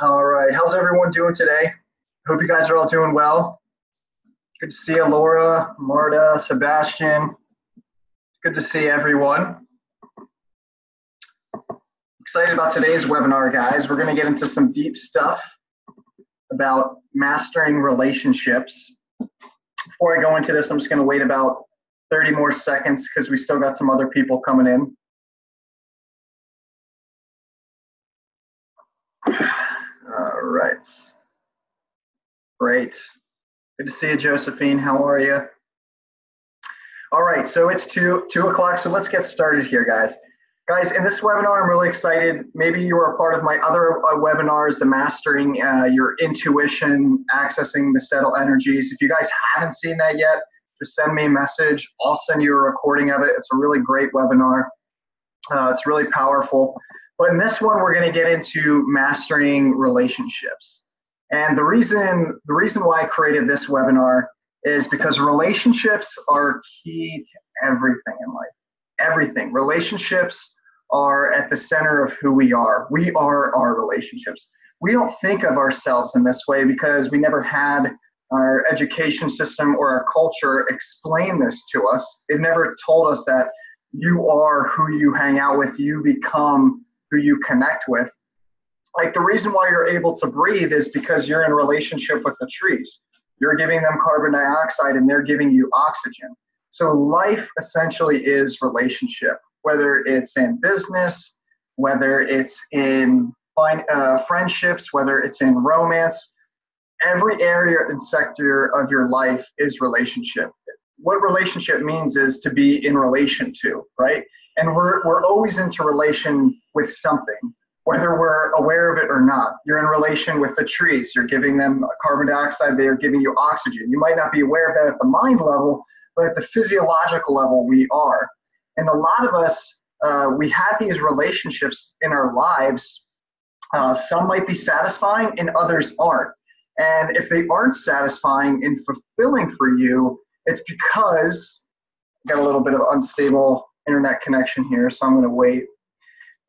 All right, how's everyone doing today? Hope you guys are all doing well. Good to see you, Laura, Marta, Sebastian. Good to see everyone. Excited about today's webinar, guys. We're going to get into some deep stuff about mastering relationships. Before I go into this, I'm just going to wait about 30 more seconds because we still got some other people coming in. All right. Great. Good to see you, Josephine. How are you? All right, so it's 2 o'clock, so let's get started here, guys. Guys, in this webinar, I'm really excited. Maybe you were a part of my other webinars, the Mastering Your Intuition, Accessing the Subtle Energies. If you guys haven't seen that yet, just send me a message. I'll send you a recording of it. It's a really great webinar. It's really powerful. But in this one, we're going to get into mastering relationships. And the reason why I created this webinar is because relationships are key to everything in life. Everything. Relationships are at the center of who we are. We are our relationships. We don't think of ourselves in this way because we never had our education system or our culture explain this to us. It never told us that you are who you hang out with, you become who you connect with. Like the reason why you're able to breathe is because you're in a relationship with the trees. You're giving them carbon dioxide and they're giving you oxygen. So life essentially is relationship, whether it's in business, whether it's in friendships, whether it's in romance. Every area and sector of your life is relationship. What relationship means is to be in relation to, right? And we're always into relation with something, whether we're aware of it or not. You're in relation with the trees. You're giving them carbon dioxide. They are giving you oxygen. You might not be aware of that at the mind level, but at the physiological level, we are. And a lot of us, we have these relationships in our lives. Some might be satisfying and others aren't. And if they aren't satisfying and fulfilling for you, it's because I got a little bit of unstable internet connection here, so I'm going to wait.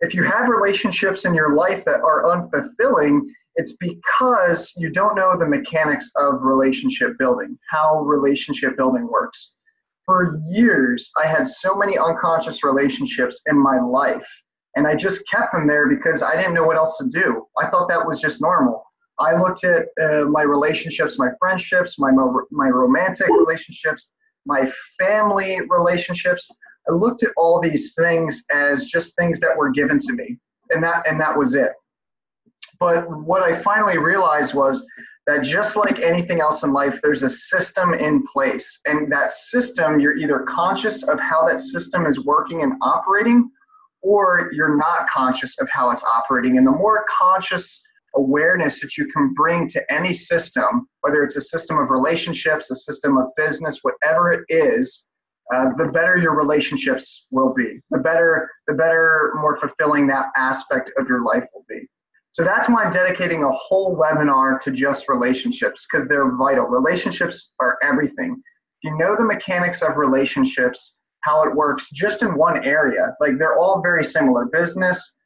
If you have relationships in your life that are unfulfilling, it's because you don't know the mechanics of relationship building, how relationship building works. For years, I had so many unconscious relationships in my life, and I just kept them there because I didn't know what else to do. I thought that was just normal. I looked at my relationships, my friendships, my romantic relationships, my family relationships. I looked at all these things as just things that were given to me, and that was it. But what I finally realized was that just like anything else in life, there's a system in place, and that system, you're either conscious of how that system is working and operating, or you're not conscious of how it's operating. And the more conscious awareness that you can bring to any system, whether it's a system of relationships, a system of business, whatever it is, the better your relationships will be. The better, more fulfilling that aspect of your life will be. So that's why I'm dedicating a whole webinar to just relationships, because they're vital. Relationships are everything. If you know the mechanics of relationships, how it works just in one area, like they're all very similar. Business,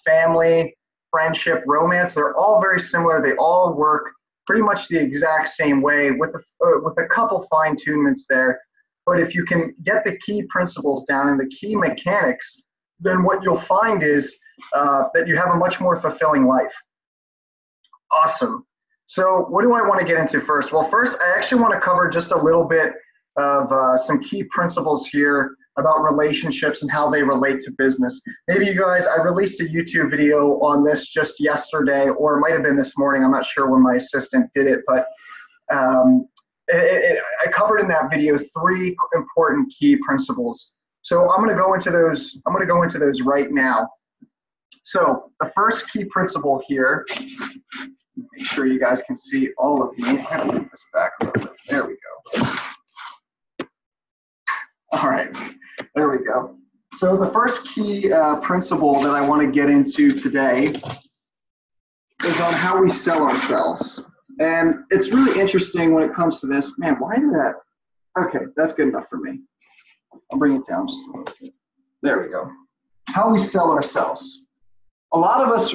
family, friendship, romance, they're all very similar. They all work pretty much the exact same way with a couple fine-tunements there. But if you can get the key principles down and the key mechanics, then what you'll find is that you have a much more fulfilling life. Awesome. So what do I want to get into first? Well, first, I actually want to cover just a little bit of some key principles here about relationships and how they relate to business. Maybe you guys, I released a YouTube video on this just yesterday, or it might have been this morning. I'm not sure when my assistant did it, but I covered in that video 3 important key principles. So I'm going to go into those. I'm going to go into those right now. So the first key principle here, make sure you guys can see all of me. I'm going to move this back a little bit. There we go. All right, there we go. So the first key principle that I want to get into today is on how we sell ourselves. And it's really interesting when it comes to this. Man, why did that? Okay, that's good enough for me. I'll bring it down just a little bit. There we go. How we sell ourselves. a lot of us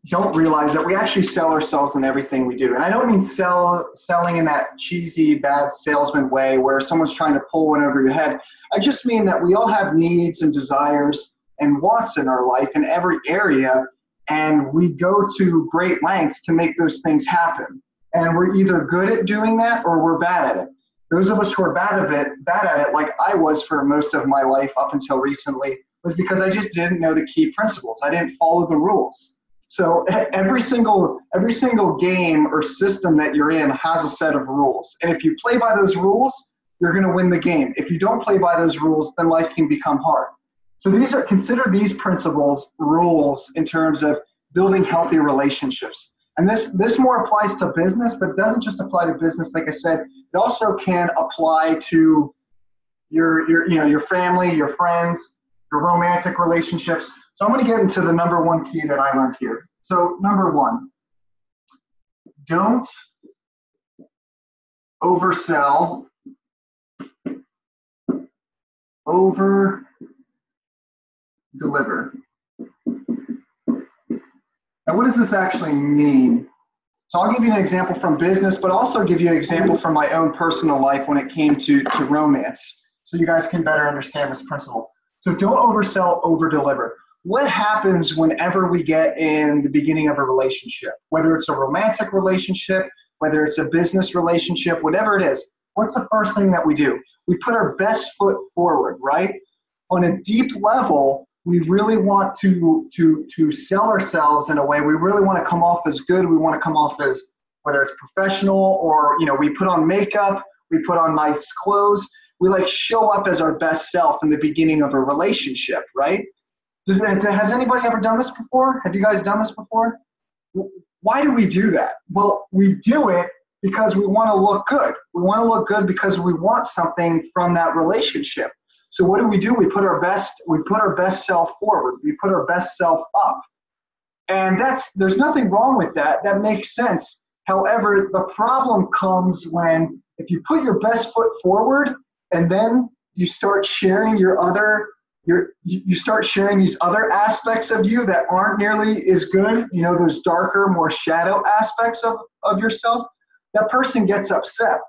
don't realize that we actually sell ourselves in everything we do. And I don't mean selling in that cheesy, bad salesman way where someone's trying to pull one over your head. I just mean that we all have needs and desires and wants in our life in every area, and we go to great lengths to make those things happen. And we're either good at doing that or we're bad at it. Those of us who are bad at it, like I was for most of my life up until recently, was because I just didn't know the key principles. I didn't follow the rules. So every single game or system that you're in has a set of rules. And if you play by those rules, you're going to win the game. If you don't play by those rules, then life can become hard. So consider these principles rules in terms of building healthy relationships. And this more applies to business, but it doesn't just apply to business. Like I said, it also can apply to your family, your friends, your romantic relationships. So I'm going to get into the number one key that I learned here. So number one, don't oversell, over deliver. Now, what does this actually mean? So I'll give you an example from business, but also give you an example from my own personal life when it came to romance, so you guys can better understand this principle. So don't oversell, over deliver. What happens whenever we get in the beginning of a relationship, whether it's a romantic relationship, whether it's a business relationship, whatever it is, what's the first thing that we do? We put our best foot forward, right? On a deep level, we really want to sell ourselves in a way. We really want to come off as good. We want to come off as, whether it's professional or, we put on makeup, we put on nice clothes. We show up as our best self in the beginning of a relationship, right? Has anybody ever done this before? Have you guys done this before? Why do we do that? Well, we do it because we want to look good. We want to look good because we want something from that relationship. So what do? We put our best self forward. We put our best self up. And there's nothing wrong with that. That makes sense. However, the problem comes when if you put your best foot forward and then you start sharing you start sharing these other aspects of you that aren't nearly as good, those darker, more shadow aspects of yourself, that person gets upset.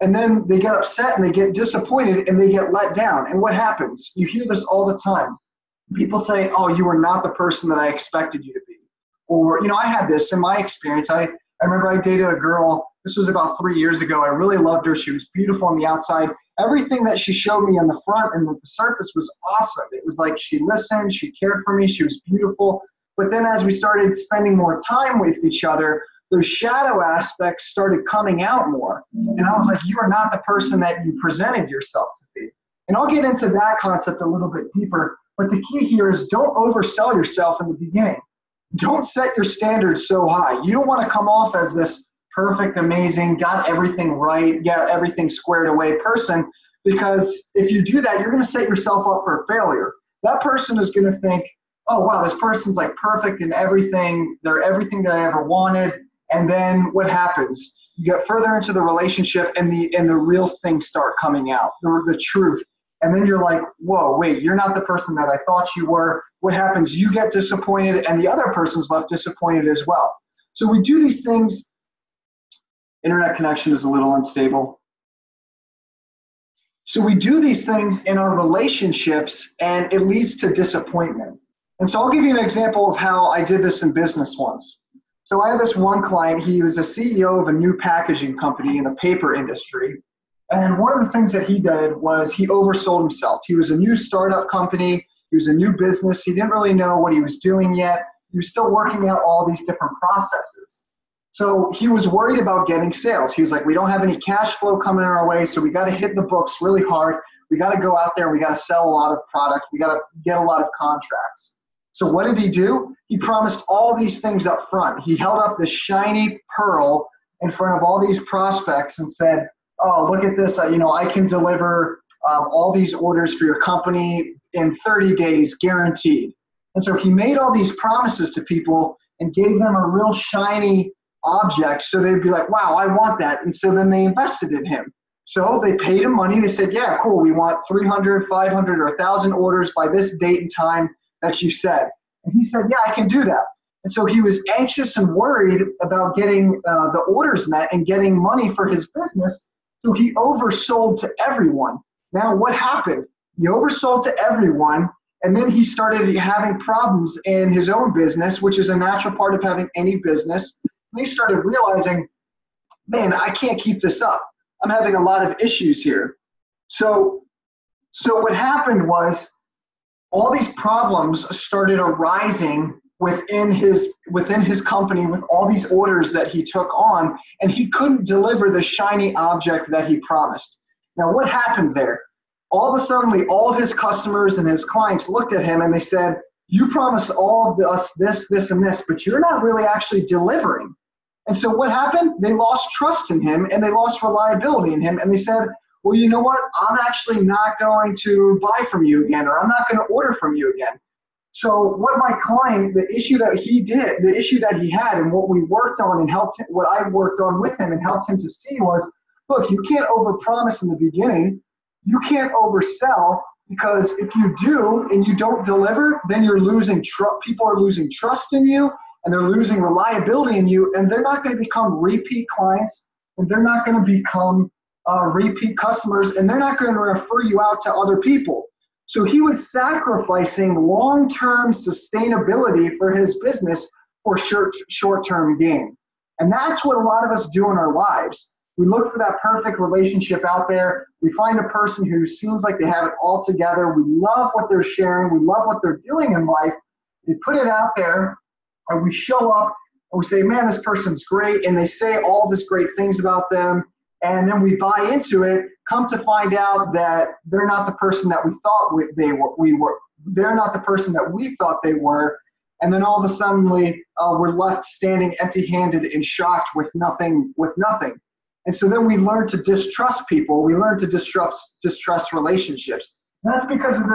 And then they get upset and they get disappointed and they get let down. And what happens? You hear this all the time. People say, oh, you are not the person that I expected you to be. Or, I had this in my experience. I remember I dated a girl, this was about 3 years ago. I really loved her. She was beautiful on the outside. Everything that she showed me on the front and the surface was awesome. It was like she listened, she cared for me, she was beautiful. But then as we started spending more time with each other, those shadow aspects started coming out more. And I was like, you are not the person that you presented yourself to be. And I'll get into that concept a little bit deeper. But the key here is don't oversell yourself in the beginning. Don't set your standards so high. You don't want to come off as this perfect, amazing, got everything right, got everything squared away person, because if you do that, you're going to set yourself up for failure. That person is going to think, oh, wow, this person's perfect in everything. They're everything that I ever wanted. And then what happens? You get further into the relationship and the real things start coming out, the truth. And then you're like, whoa, wait, you're not the person that I thought you were. What happens? You get disappointed and the other person's left disappointed as well. So we do these things. Internet connection is a little unstable. So we do these things in our relationships and it leads to disappointment. And so I'll give you an example of how I did this in business once. So I had this one client, he was a CEO of a new packaging company in the paper industry. And one of the things that he did was he oversold himself. He was a new startup company. He was a new business. He didn't really know what he was doing yet. He was still working out all these different processes. So he was worried about getting sales. He was like, we don't have any cash flow coming our way, so we got to hit the books really hard. We got to go out there. We got to sell a lot of product. We got to get a lot of contracts. So what did he do? He promised all these things up front. He held up this shiny pearl in front of all these prospects and said, oh, look at this. I can deliver all these orders for your company in 30 days, guaranteed. And so he made all these promises to people and gave them a real shiny object. So they'd be like, wow, I want that. And so then they invested in him. So they paid him money. They said, yeah, cool. We want 300, 500, or 1,000 orders by this date and time that you said. And he said, yeah, I can do that. And so he was anxious and worried about getting the orders met and getting money for his business. So he oversold to everyone. Now what happened? He oversold to everyone, and then he started having problems in his own business, which is a natural part of having any business. And he started realizing, man, I can't keep this up. I'm having a lot of issues here. So what happened was all these problems started arising within his company with all these orders that he took on, and he couldn't deliver the shiny object that he promised. Now, what happened there? All of a sudden, all of his customers and his clients looked at him and they said, you promised all of us this, this, and this, but you're not really actually delivering. And so what happened? They lost trust in him and they lost reliability in him, and they said, well, you know what? I'm actually not going to buy from you again, or I'm not going to order from you again. So what my client, the issue that he had and what we worked on and what I worked on with him and helped him to see was, look, you can't overpromise in the beginning. You can't oversell, because if you do and you don't deliver, then you're losing trust. People are losing trust in you, and they're losing reliability in you, and they're not going to become repeat clients, and they're not going to become repeat customers, and they're not going to refer you out to other people. So he was sacrificing long-term sustainability for his business for short-term gain. And that's what a lot of us do in our lives. We look for that perfect relationship out there. We find a person who seems like they have it all together. We love what they're sharing. We love what they're doing in life. We put it out there, and we show up, and we say, man, this person's great. And they say all these great things about them. And then we buy into it, come to find out that they're not the person that we thought we were. They're not the person that we thought they were. And then all of a sudden, we're left standing empty-handed and shocked with nothing. And so then we learn to distrust people. We learn to distrust relationships. And that's because of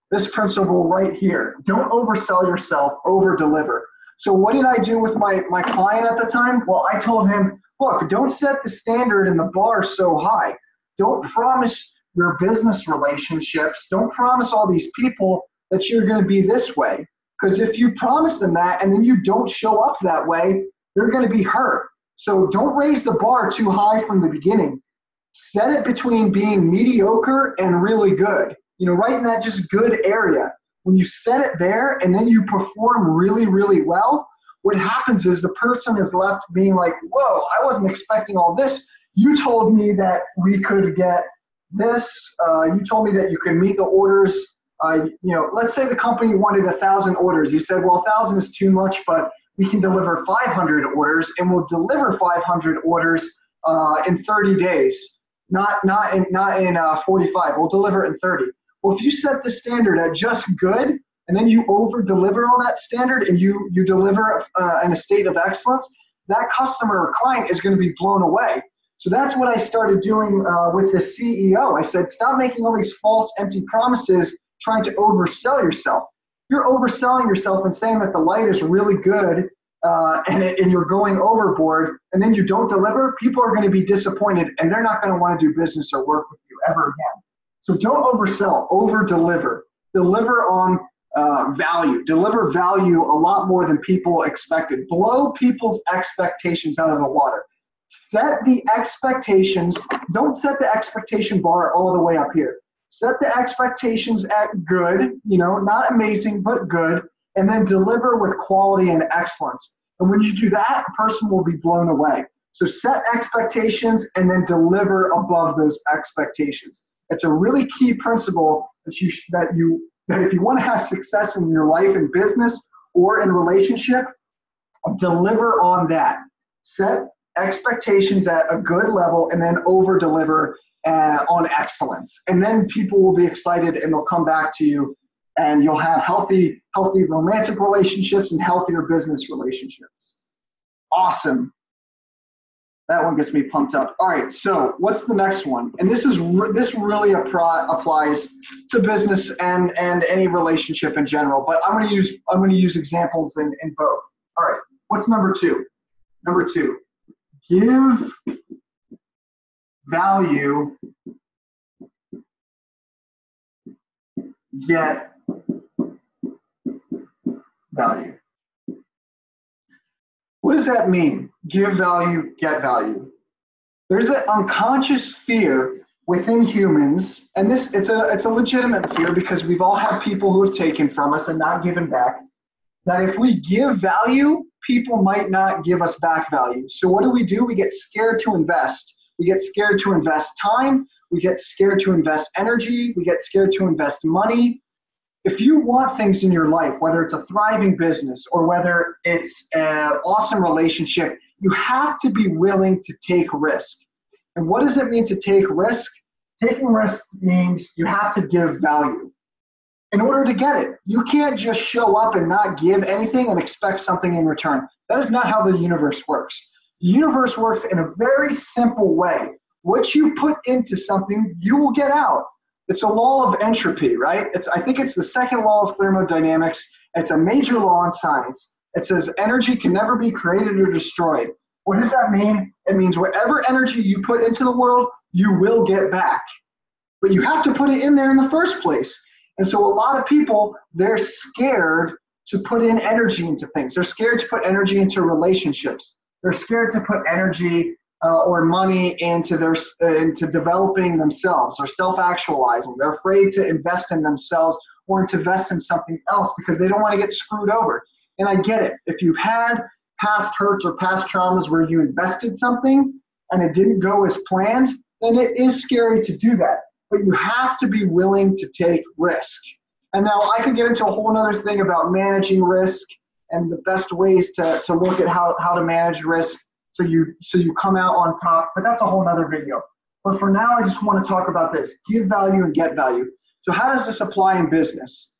this principle right here. Don't oversell yourself, over-deliver. So what did I do with my client at the time? Well, I told him, look, don't set the standard and the bar so high. Don't promise your business relationships. Don't promise all these people that you're going to be this way. Because if you promise them that and then you don't show up that way, they're going to be hurt. So don't raise the bar too high from the beginning. Set it between being mediocre and really good. Right in that just good area. When you set it there and then you perform really, really well, what happens is the person is left being like, whoa, I wasn't expecting all this. You told me that we could get this. You told me that you could meet the orders. Let's say the company wanted 1,000 orders. You said, well, 1,000 is too much, but we can deliver 500 orders, and we'll deliver 500 orders in 30 days, not in 45. We'll deliver it in 30. Well, if you set the standard at just good, and then you over-deliver on that standard, and you deliver in a state of excellence, that customer or client is going to be blown away. So that's what I started doing with the CEO. I said, stop making all these false, empty promises, trying to oversell yourself. You're overselling yourself and saying that the light is really good, and you're going overboard, and then you don't deliver. People are going to be disappointed, and they're not going to want to do business or work with you ever again. So don't oversell, over-deliver. Deliver on value. Deliver value a lot more than people expected. Blow people's expectations out of the water. Set the expectations. Don't set the expectation bar all the way up here. Set the expectations at good, not amazing, but good, and then deliver with quality and excellence. And when you do that, a person will be blown away. So set expectations and then deliver above those expectations. It's a really key principle that if you want to have success in your life and business or in relationship, deliver on that. Set expectations at a good level and then over-deliver on excellence. And then people will be excited and they'll come back to you, and you'll have healthy romantic relationships and healthier business relationships. Awesome. That one gets me pumped up. All right, so what's the next one? And this really applies to business and any relationship in general. But I'm going to use examples in both. All right, what's number two? Number two, give value, get value. What does that mean? Give value, get value. There's an unconscious fear within humans, and it's a legitimate fear because we've all had people who have taken from us and not given back, that if we give value, people might not give us back value. So what do? We get scared to invest. We get scared to invest time. We get scared to invest energy. We get scared to invest money. If you want things in your life, whether it's a thriving business or whether it's an awesome relationship, you have to be willing to take risk. And what does it mean to take risk? Taking risk means you have to give value in order to get it. You can't just show up and not give anything and expect something in return. That is not how the universe works. The universe works in a very simple way. What you put into something, you will get out. It's a law of entropy, right? I think it's the second law of thermodynamics. It's a major law in science. It says energy can never be created or destroyed. What does that mean? It means whatever energy you put into the world, you will get back. But you have to put it in there in the first place. And so a lot of people, they're scared to put in energy into things. They're scared to put energy into relationships. They're scared to put energy or money into developing themselves or self-actualizing. They're afraid to invest in themselves or to invest in something else because they don't want to get screwed over. And I get it. If you've had past hurts or past traumas where you invested something and it didn't go as planned, then it is scary to do that. But you have to be willing to take risk. And now I could get into a whole other thing about managing risk and the best ways to look at how to manage risk so you come out on top, but that's a whole other video. But for now, I just want to talk about this: give value and get value. So how does this apply in business?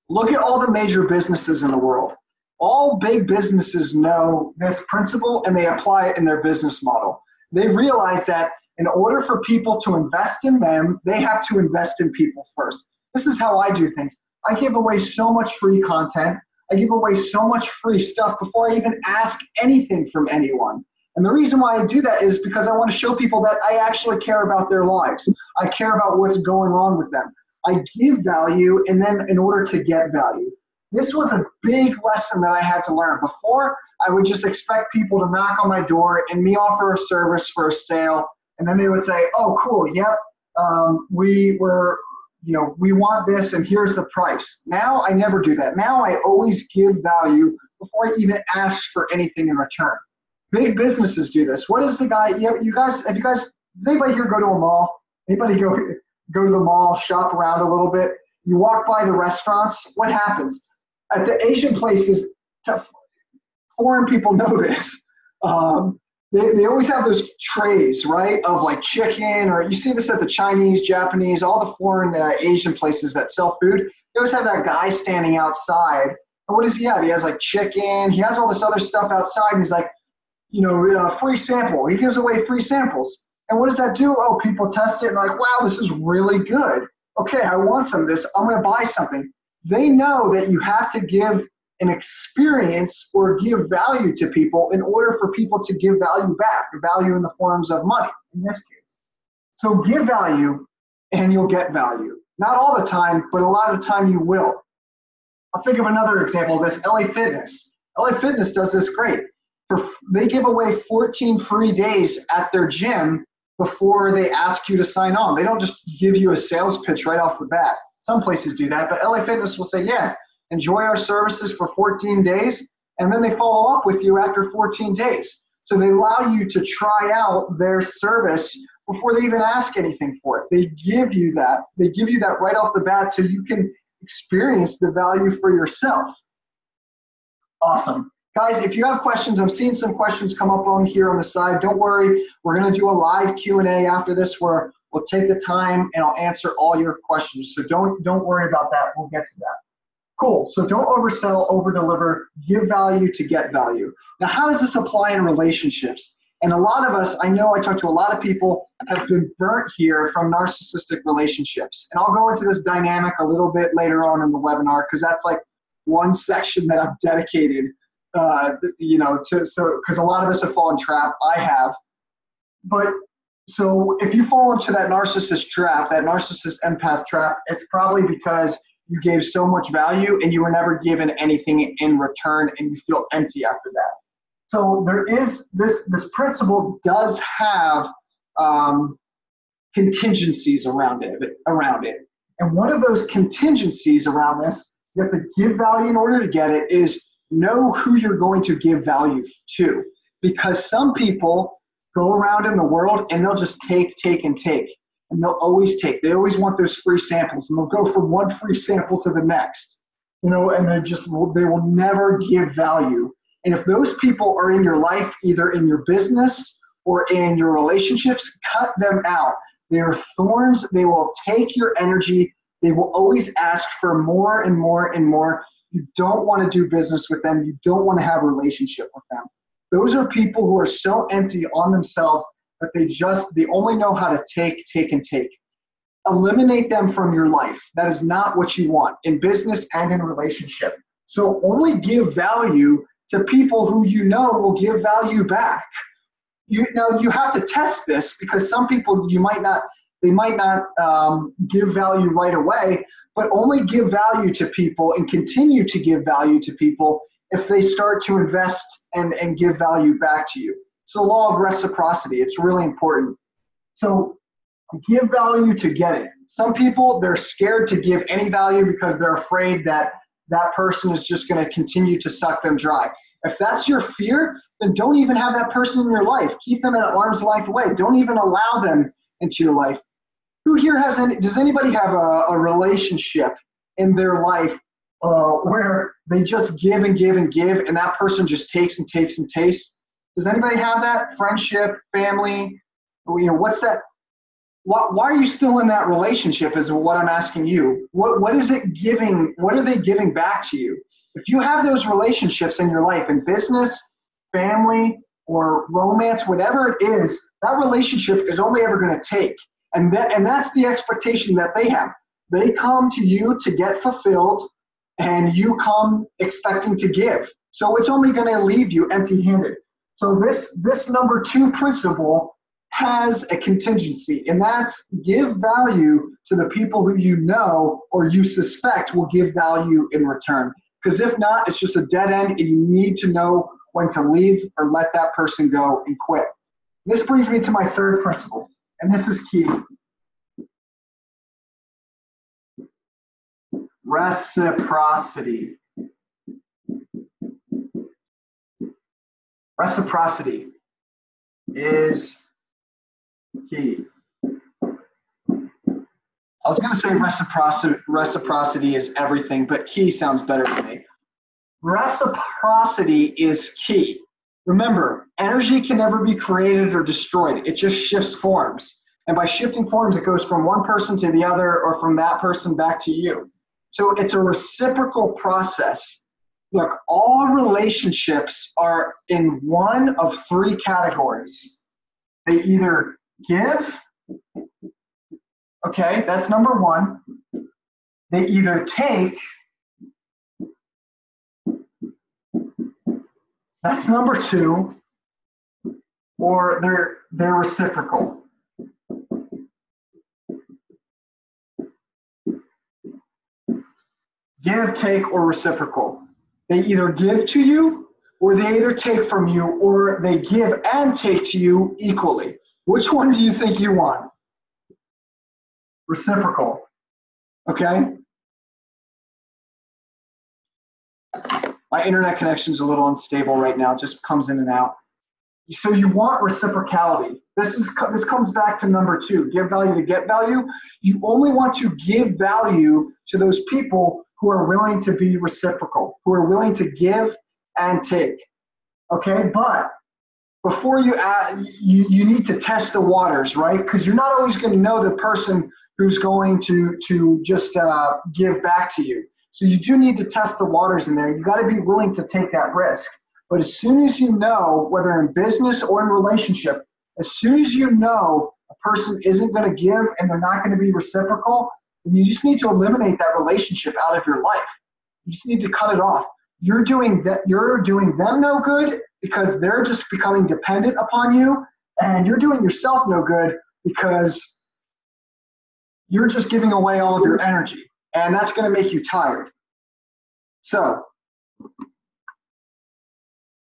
Look at all the major businesses in the world. All big businesses know this principle and they apply it in their business model. They realize that in order for people to invest in them, they have to invest in people first. This is how I do things. I give away so much free content. I give away so much free stuff before I even ask anything from anyone. And the reason why I do that is because I want to show people that I actually care about their lives. I care about what's going on with them. I give value and then in order to get value. This was a big lesson that I had to learn. Before, I would just expect people to knock on my door and me offer a service for a sale. And then they would say, oh, cool, yep, we want this and here's the price. Now I never do that. Now I always give value before I even ask for anything in return. Big businesses do this. What is the guy, does anybody here go to a mall? Anybody go to the mall, shop around a little bit? You walk by the restaurants, what happens? At the Asian places, foreign people know this. They always have those trays, right, of like chicken, or you see this at the Chinese, Japanese, all the foreign Asian places that sell food. They always have that guy standing outside. And what does he have? He has like chicken. He has all this other stuff outside. And he's like, free sample. He gives away free samples. And what does that do? Oh, people test it and like, wow, this is really good. Okay, I want some of this. I'm going to buy something. They know that you have to give an experience or give value to people in order for people to give value back, value in the forms of money in this case. So give value and you'll get value. Not all the time, but a lot of the time you will. I'll think of another example of this, LA Fitness. LA Fitness does this great. They give away 14 free days at their gym before they ask you to sign on. They don't just give you a sales pitch right off the bat. Some places do that, but LA Fitness will say, yeah, enjoy our services for 14 days, and then they follow up with you after 14 days. So they allow you to try out their service before they even ask anything for it. They give you that. They give you that right off the bat so you can experience the value for yourself. Awesome. Guys, if you have questions, I'm seeing some questions come up on here on the side. Don't worry. We're going to do a live Q&A after this where we'll take the time and I'll answer all your questions. So don't worry about that. We'll get to that. Cool. So don't oversell, overdeliver, give value to get value. Now, how does this apply in relationships? And a lot of us, I know I talk to a lot of people, have been burnt here from narcissistic relationships. And I'll go into this dynamic a little bit later on in the webinar because that's like one section that I've dedicated, because a lot of us have fallen trap. I have. But so if you fall into that narcissist trap, that narcissist empath trap, it's probably because you gave so much value and you were never given anything in return and you feel empty after that. So there is this principle does have contingencies around it. And one of those contingencies around this, you have to give value in order to get it, is know who you're going to give value to. Because some people go around in the world and they'll just take. And they'll always take. They always want those free samples. And they'll go from one free sample to the next. And they will never give value. And if those people are in your life, either in your business or in your relationships, cut them out. They are thorns. They will take your energy. They will always ask for more and more and more. You don't want to do business with them. You don't want to have a relationship with them. Those are people who are so empty on themselves that they only know how to take. Eliminate them from your life. That is not what you want in business and in relationship. So only give value to people who you know will give value back. You have to test this, because some people they might not give value right away, but only give value to people and continue to give value to people if they start to invest and give value back to you. It's the law of reciprocity. It's really important. So give value to get it. Some people, they're scared to give any value because they're afraid that that person is just going to continue to suck them dry. If that's your fear, then don't even have that person in your life. Keep them at arm's length away. Don't even allow them into your life. Who here does anybody have a relationship in their life where they just give and give and give, and that person just takes and takes and takes? Does anybody have that? Friendship, family, what's that? Why are you still in that relationship is what I'm asking you. What is it giving? What are they giving back to you? If you have those relationships in your life, in business, family, or romance, whatever it is, that relationship is only ever going to take. And that's the expectation that they have. They come to you to get fulfilled, and you come expecting to give. So it's only going to leave you empty-handed. So this number 2 principle has a contingency, and that's give value to the people who you know or you suspect will give value in return. Because if not, it's just a dead end, and you need to know when to leave or let that person go and quit. This brings me to my 3rd principle, and this is key. Reciprocity. Reciprocity is key. I was going to say reciprocity is everything, but key sounds better to me. Reciprocity is key. Remember, energy can never be created or destroyed. It just shifts forms. And by shifting forms, it goes from one person to the other, or from that person back to you. So it's a reciprocal process. Look, all relationships are in one of 3 categories. They either give, okay, that's number 1. They either take, that's number 2, or they're reciprocal. Give, take, or reciprocal. They either give to you, or they either take from you, or they give and take to you equally. Which one do you think you want? Reciprocal. Okay? My internet connection is a little unstable right now. It just comes in and out. So you want reciprocality. This comes back to number 2. Give value to get value. You only want to give value to those people who are willing to be reciprocal, who are willing to give and take. Okay, but before you need to test the waters, right? Because you're not always going to know the person who's going to just give back to you. So you do need to test the waters in there. You got to be willing to take that risk. But as soon as you know, whether in business or in relationship, as soon as you know a person isn't going to give and they're not going to be reciprocal, then you just need to eliminate that relationship out of your life. You just need to cut it off. You're doing them no good because they're just becoming dependent upon you, and you're doing yourself no good because you're just giving away all of your energy. and that's going to make you tired. So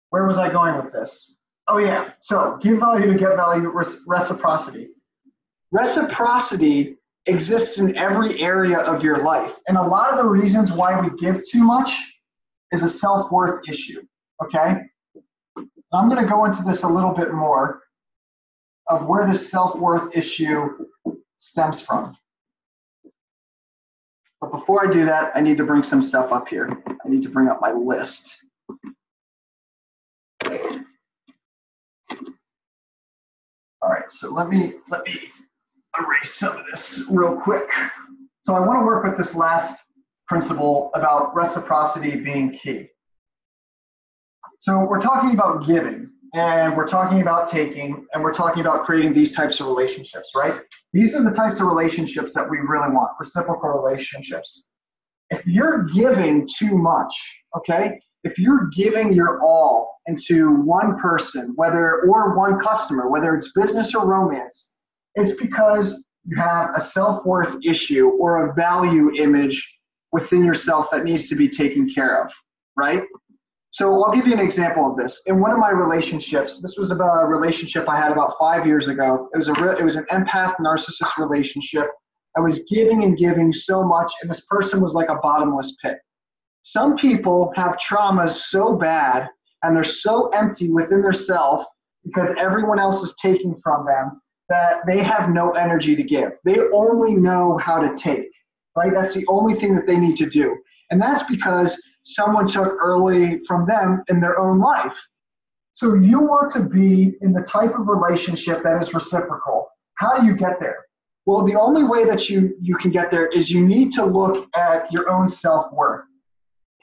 where was I going with this? Oh yeah, so give value to get value, reciprocity. Reciprocity exists in every area of your life. And a lot of the reasons why we give too much is a self-worth issue, okay? I'm going to go into this a little bit more of where this self-worth issue stems from. But before I do that, I need to bring some stuff up here. I need to bring up my list. All right, so let me erase some of this real quick. So I want to work with this last principle about reciprocity being key. So we're talking about giving, and we're talking about taking, and we're talking about creating these types of relationships, right? These are the types of relationships that we really want, reciprocal relationships. If you're giving too much, okay, if you're giving your all into one person, or one customer, whether it's business or romance, it's because you have a self-worth issue or a value image within yourself that needs to be taken care of, right? So I'll give you an example of this. In one of my relationships, this was about a relationship I had about 5 years ago. It was an empath narcissist relationship. I was giving and giving so much, and this person was like a bottomless pit. Some people have traumas so bad, and they're so empty within their self because everyone else is taking from them, that they have no energy to give. They only know how to take, right? That's the only thing that they need to do. And that's because someone took early from them in their own life. So you want to be in the type of relationship that is reciprocal. How do you get there? Well, the only way that you can get there is you need to look at your own self-worth.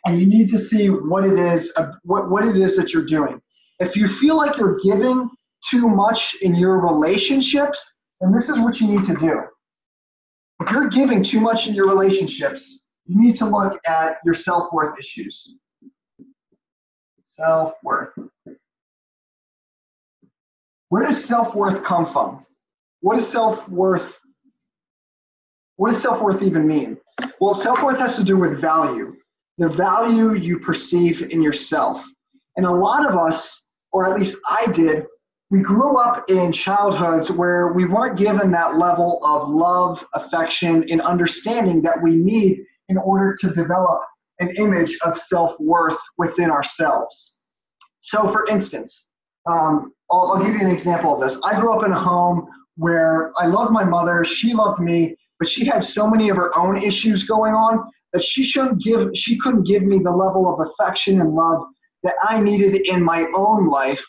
And you need to see what it is that you're doing. If you feel like you're giving too much in your relationships, then this is what you need to do. If you're giving too much in your relationships, you need to look at your self-worth issues. Self-worth. Where does self-worth come from? What does self-worth even mean? Well, self-worth has to do with value. The value you perceive in yourself. And a lot of us, or at least I did, we grew up in childhoods where we weren't given that level of love, affection, and understanding that we need in order to develop an image of self-worth within ourselves. So for instance, I'll give you an example of this. I grew up in a home where I loved my mother, she loved me, but she had so many of her own issues going on that she couldn't give me the level of affection and love that I needed in my own life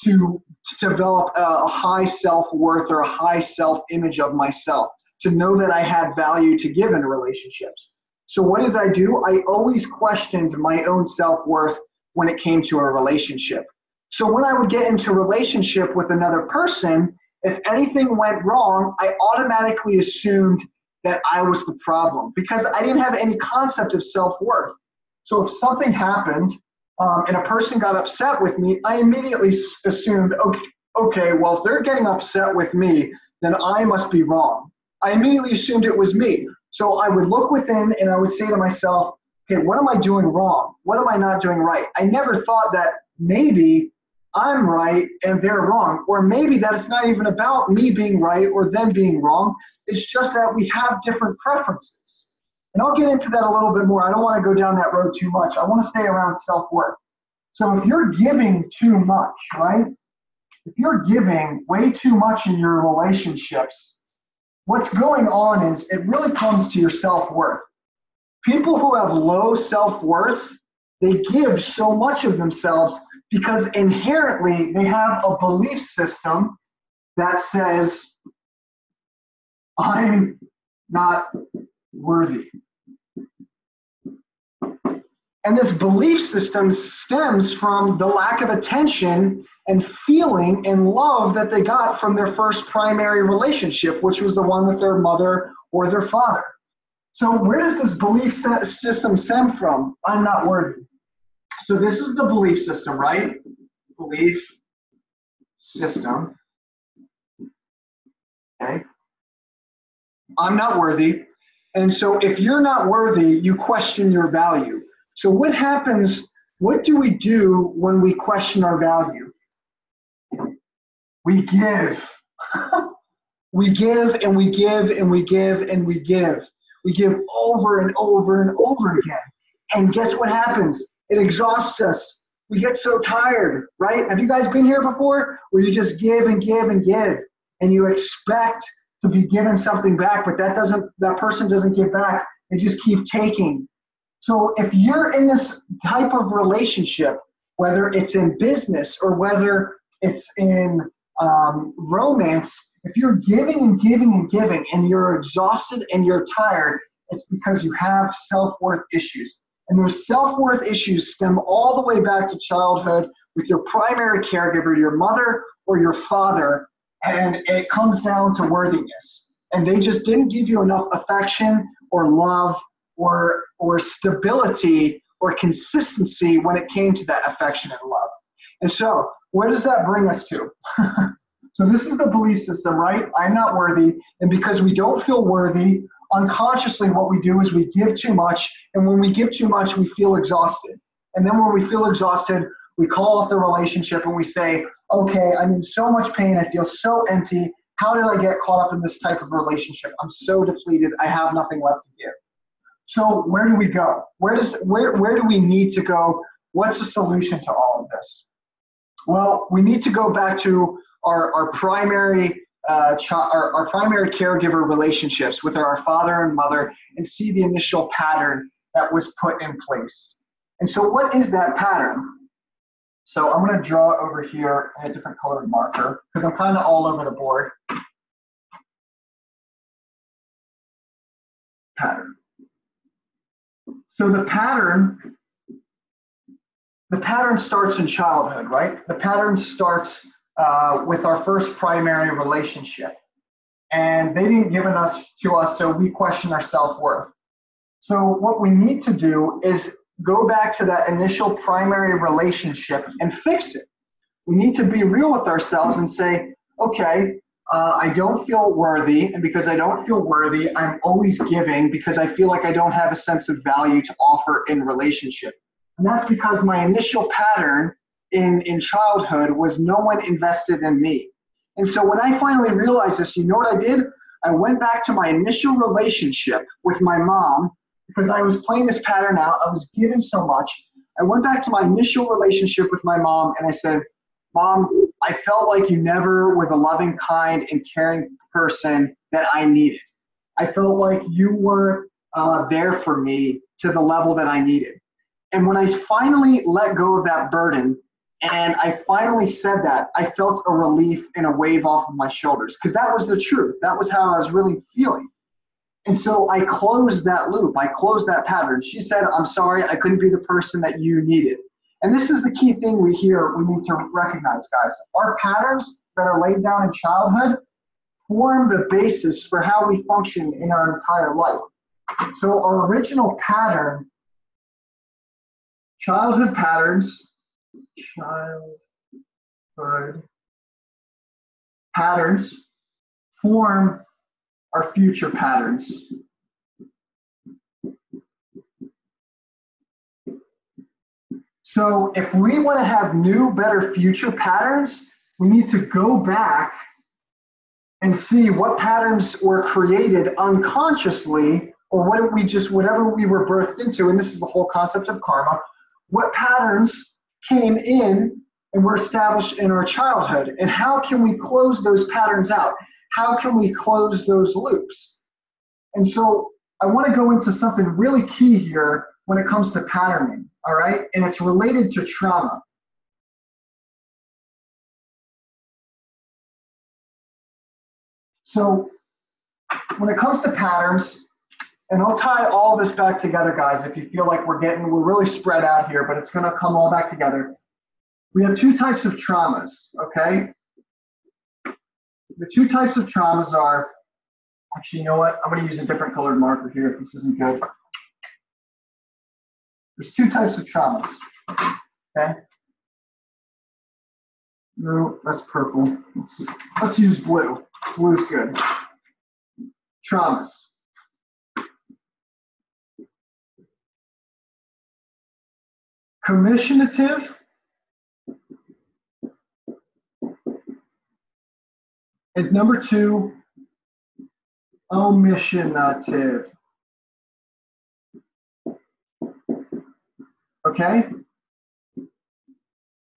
to develop a high self-worth or a high self-image of myself, to know that I had value to give in relationships. So what did I do? I always questioned my own self-worth when it came to a relationship. So when I would get into a relationship with another person, if anything went wrong, I automatically assumed that I was the problem because I didn't have any concept of self-worth. So if something happened and a person got upset with me, I immediately assumed, okay, well, if they're getting upset with me, then I must be wrong. I immediately assumed it was me. So I would look within and I would say to myself, okay, what am I doing wrong? What am I not doing right? I never thought that maybe I'm right and they're wrong, or maybe that it's not even about me being right or them being wrong. It's just that we have different preferences. And I'll get into that a little bit more. I don't want to go down that road too much. I want to stay around self-worth. So if you're giving too much, right? If you're giving way too much in your relationships, what's going on is it really comes to your self-worth. People who have low self-worth, they give so much of themselves because inherently they have a belief system that says, I'm not worthy. And this belief system stems from the lack of attention and feeling and love that they got from their first primary relationship, which was the one with their mother or their father. So where does this belief system stem from? I'm not worthy. So this is the belief system, right? Belief system. Okay. I'm not worthy. And so if you're not worthy, you question your value. So what happens, what do we do when we question our value? We give. We give and we give and we give and we give. We give over and over and over again. And guess what happens? It exhausts us. We get so tired, right? Have you guys been here before where you just give and give and give and you expect to be given something back, but that person doesn't give back. They just keep taking. So if you're in this type of relationship, whether it's in business or whether it's in romance, if you're giving and giving and giving and you're exhausted and you're tired, it's because you have self-worth issues. And those self-worth issues stem all the way back to childhood with your primary caregiver, your mother or your father, and it comes down to worthiness. And they just didn't give you enough affection or love or stability or consistency when it came to that affection and love. And so where does that bring us to? So this is the belief system, right? I'm not worthy. And because we don't feel worthy, unconsciously what we do is we give too much. And when we give too much, we feel exhausted. And then when we feel exhausted, we call off the relationship and we say, okay, I'm in so much pain. I feel so empty. How did I get caught up in this type of relationship? I'm so depleted. I have nothing left to give. So where do we go? Where do we need to go? What's the solution to all of this? Well, we need to go back to our primary caregiver relationships with our father and mother and see the initial pattern that was put in place. And so what is that pattern? So I'm going to draw it over here in a different colored marker because I'm kind of all over the board. Pattern. So the pattern starts in childhood, right? The pattern starts with our first primary relationship. And they didn't give enough to us, so we question our self-worth. So what we need to do is go back to that initial primary relationship and fix it. We need to be real with ourselves and say, okay, I don't feel worthy, and because I don't feel worthy, I'm always giving because I feel like I don't have a sense of value to offer in relationship. And that's because my initial pattern in childhood was no one invested in me. And so when I finally realized this, you know what I did? I went back to my initial relationship with my mom because I was playing this pattern out. I was giving so much. I went back to my initial relationship with my mom and I said, Mom, I felt like you never were the loving, kind, and caring person that I needed. I felt like you weren't there for me to the level that I needed. And when I finally let go of that burden and I finally said that, I felt a relief and a wave off of my shoulders because that was the truth. That was how I was really feeling. And so I closed that loop. I closed that pattern. She said, I'm sorry, I couldn't be the person that you needed. And this is the key thing we need to recognize, guys. Our patterns that are laid down in childhood form the basis for how we function in our entire life. So our original pattern, childhood patterns form our future patterns. So if we want to have new, better future patterns, we need to go back and see what patterns were created unconsciously, or whatever we were birthed into, and this is the whole concept of karma, what patterns came in and were established in our childhood, and how can we close those patterns out? How can we close those loops? And so I want to go into something really key here when it comes to patterning, all right? And it's related to trauma. So when it comes to patterns, and I'll tie all this back together, guys, if you feel like we're really spread out here, but it's going to come all back together. We have two types of traumas, okay? The two types of traumas are, actually, you know what? I'm going to use a different colored marker here if this isn't good. There's two types of traumas, okay? No, that's purple. Let's use blue. Blue's good. Traumas. commissionative, and number 2, omissionative. Okay?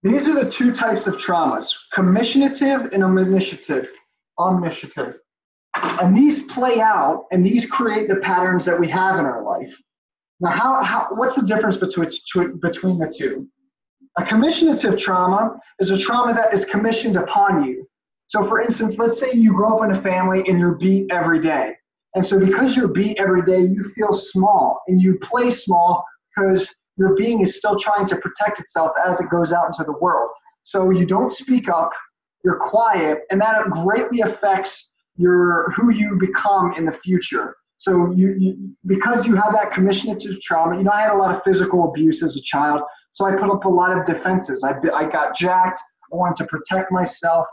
These are the 2 types of traumas, commissionative and omniscitive. And these play out, and these create the patterns that we have in our life. Now, what's the difference between the 2? A commissionative trauma is a trauma that is commissioned upon you. So for instance, let's say you grow up in a family and you're beat every day. And so because you're beat every day, you feel small and you play small because your being is still trying to protect itself as it goes out into the world. So you don't speak up, you're quiet, and that greatly affects who you become in the future. So because you have that commissionative trauma, I had a lot of physical abuse as a child, so I put up a lot of defenses. I got jacked, I wanted to protect myself.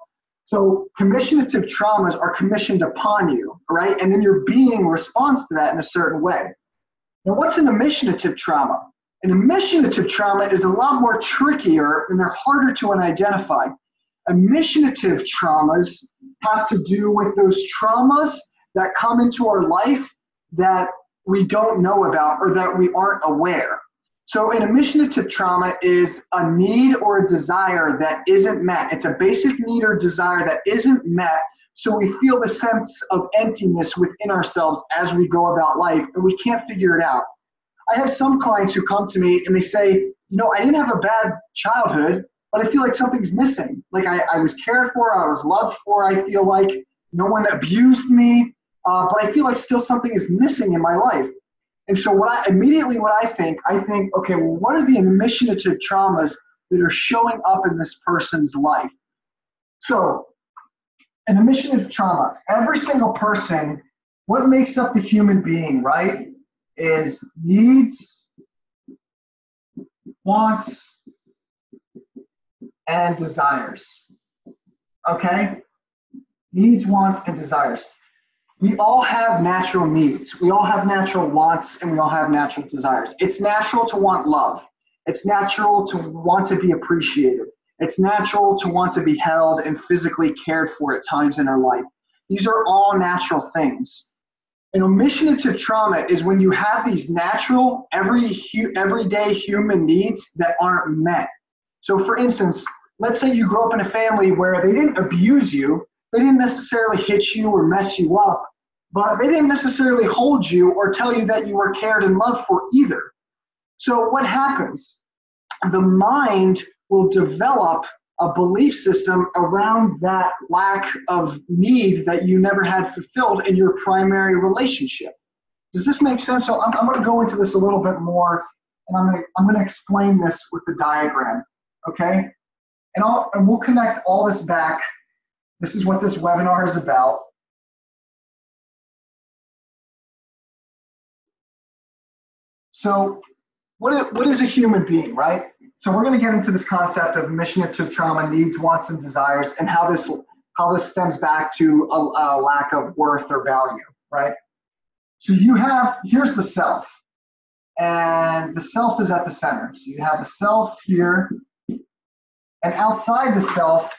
So commissionative traumas are commissioned upon you, right? And then your being responds to that in a certain way. Now, what's an omissionative trauma? An omissionative trauma is a lot more trickier and they're harder to identify. Omissionative traumas have to do with those traumas that come into our life that we don't know about or that we aren't aware. So an omissionative trauma is a need or a desire that isn't met. It's a basic need or desire that isn't met, so we feel the sense of emptiness within ourselves as we go about life, and we can't figure it out. I have some clients who come to me and they say, I didn't have a bad childhood, but I feel like something's missing. Like I was cared for, I was loved for, I feel like no one abused me, but I feel like still something is missing in my life. And so what I think, okay, well, what are the omissionative traumas that are showing up in this person's life? So an omissionative trauma, every single person, what makes up the human being, right, is needs, wants, and desires. Okay? Needs, wants, and desires. We all have natural needs. We all have natural wants, and we all have natural desires. It's natural to want love. It's natural to want to be appreciated. It's natural to want to be held and physically cared for at times in our life. These are all natural things. An omissionative trauma is when you have these natural, everyday human needs that aren't met. So for instance, let's say you grew up in a family where they didn't abuse you, they didn't necessarily hit you or mess you up, but they didn't necessarily hold you or tell you that you were cared and loved for either. So what happens? The mind will develop a belief system around that lack of need that you never had fulfilled in your primary relationship. Does this make sense? So I'm going to go into this a little bit more, and I'm going to explain this with the diagram, okay? And we'll connect all this back. This is what this webinar is about. So what is a human being, right? So we're going to get into this concept of omissionative trauma, needs, wants, and desires, and how this stems back to a lack of worth or value, right? So here's the self, and the self is at the center. So you have the self here, and outside the self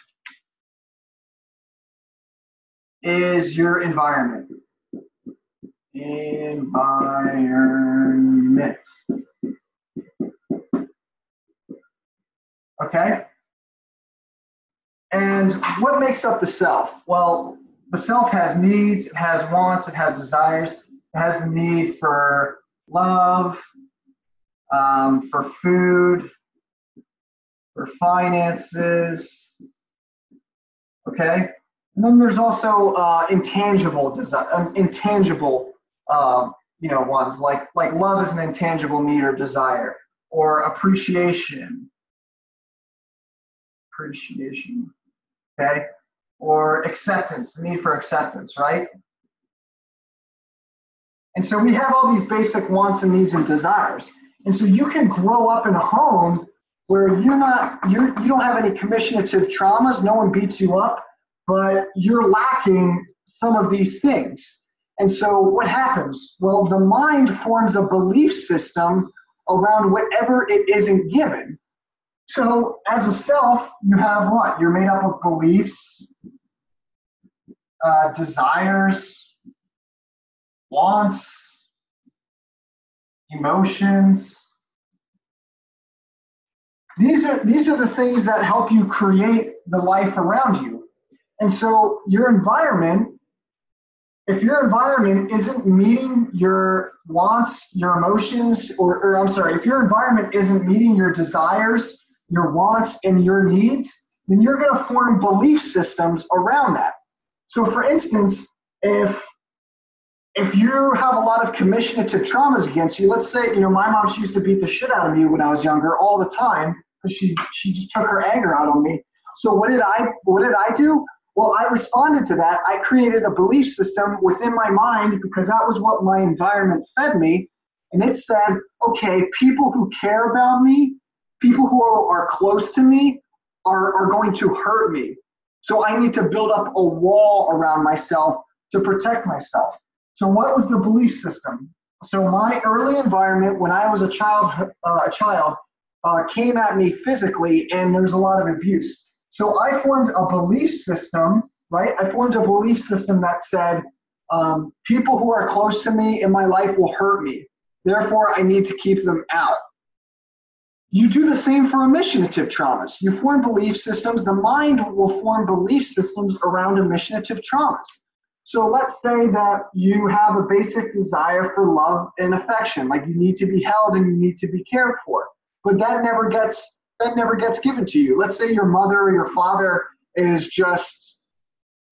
is your environment. Environment. Okay? And what makes up the self? Well, the self has needs, it has wants, it has desires, it has the need for love, for food, for finances, okay? And then there's also intangible ones, like love is an intangible need or desire, or appreciation, okay? Or acceptance, the need for acceptance, right? And so we have all these basic wants and needs and desires. And so you can grow up in a home where you don't have any commissionative traumas, no one beats you up, but you're lacking some of these things. And so what happens? Well, the mind forms a belief system around whatever it isn't given. So as a self, you have what? You're made up of beliefs, desires, wants, emotions. These are the things that help you create the life around you. And so your environment, if your environment isn't meeting your wants, your emotions, or I'm sorry, if your environment isn't meeting your desires, your wants, and your needs, then you're going to form belief systems around that. So for instance, if you have a lot of commissionative traumas against you, let's say, my mom, she used to beat the shit out of me when I was younger all the time because she just took her anger out on me. So what did I do? Well, I responded to that. I created a belief system within my mind because that was what my environment fed me. And it said, okay, people who care about me, people who are close to me are going to hurt me. So I need to build up a wall around myself to protect myself. So what was the belief system? So my early environment when I was a child came at me physically, and there was a lot of abuse. So I formed a belief system, right? I formed a belief system that said, people who are close to me in my life will hurt me. Therefore, I need to keep them out. You do the same for emissionative traumas. You form belief systems. The mind will form belief systems around emissionative traumas. So let's say that you have a basic desire for love and affection, like you need to be held and you need to be cared for, but that never gets given to you. Let's say your mother or your father is just,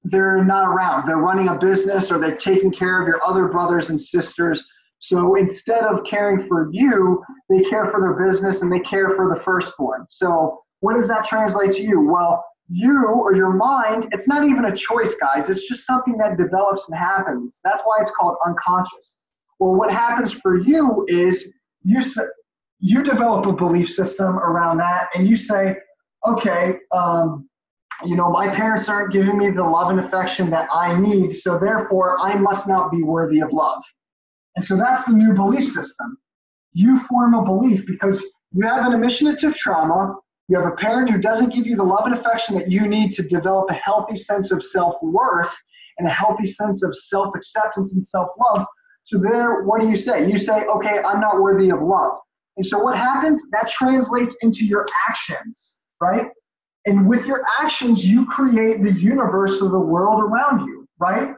they're not around. They're running a business or they're taking care of your other brothers and sisters. So instead of caring for you, they care for their business and they care for the firstborn. So what does that translate to you? Well, you or your mind, it's not even a choice, guys. It's just something that develops and happens. That's why it's called unconscious. Well, what happens for you is you develop a belief system around that, and you say, okay, my parents aren't giving me the love and affection that I need, so therefore I must not be worthy of love. And so that's the new belief system. You form a belief because you have an emissionative trauma. You have a parent who doesn't give you the love and affection that you need to develop a healthy sense of self-worth and a healthy sense of self-acceptance and self-love. So there, what do? You say, okay, I'm not worthy of love. And so what happens? That translates into your actions, right? And with your actions, you create the universe or the world around you, right?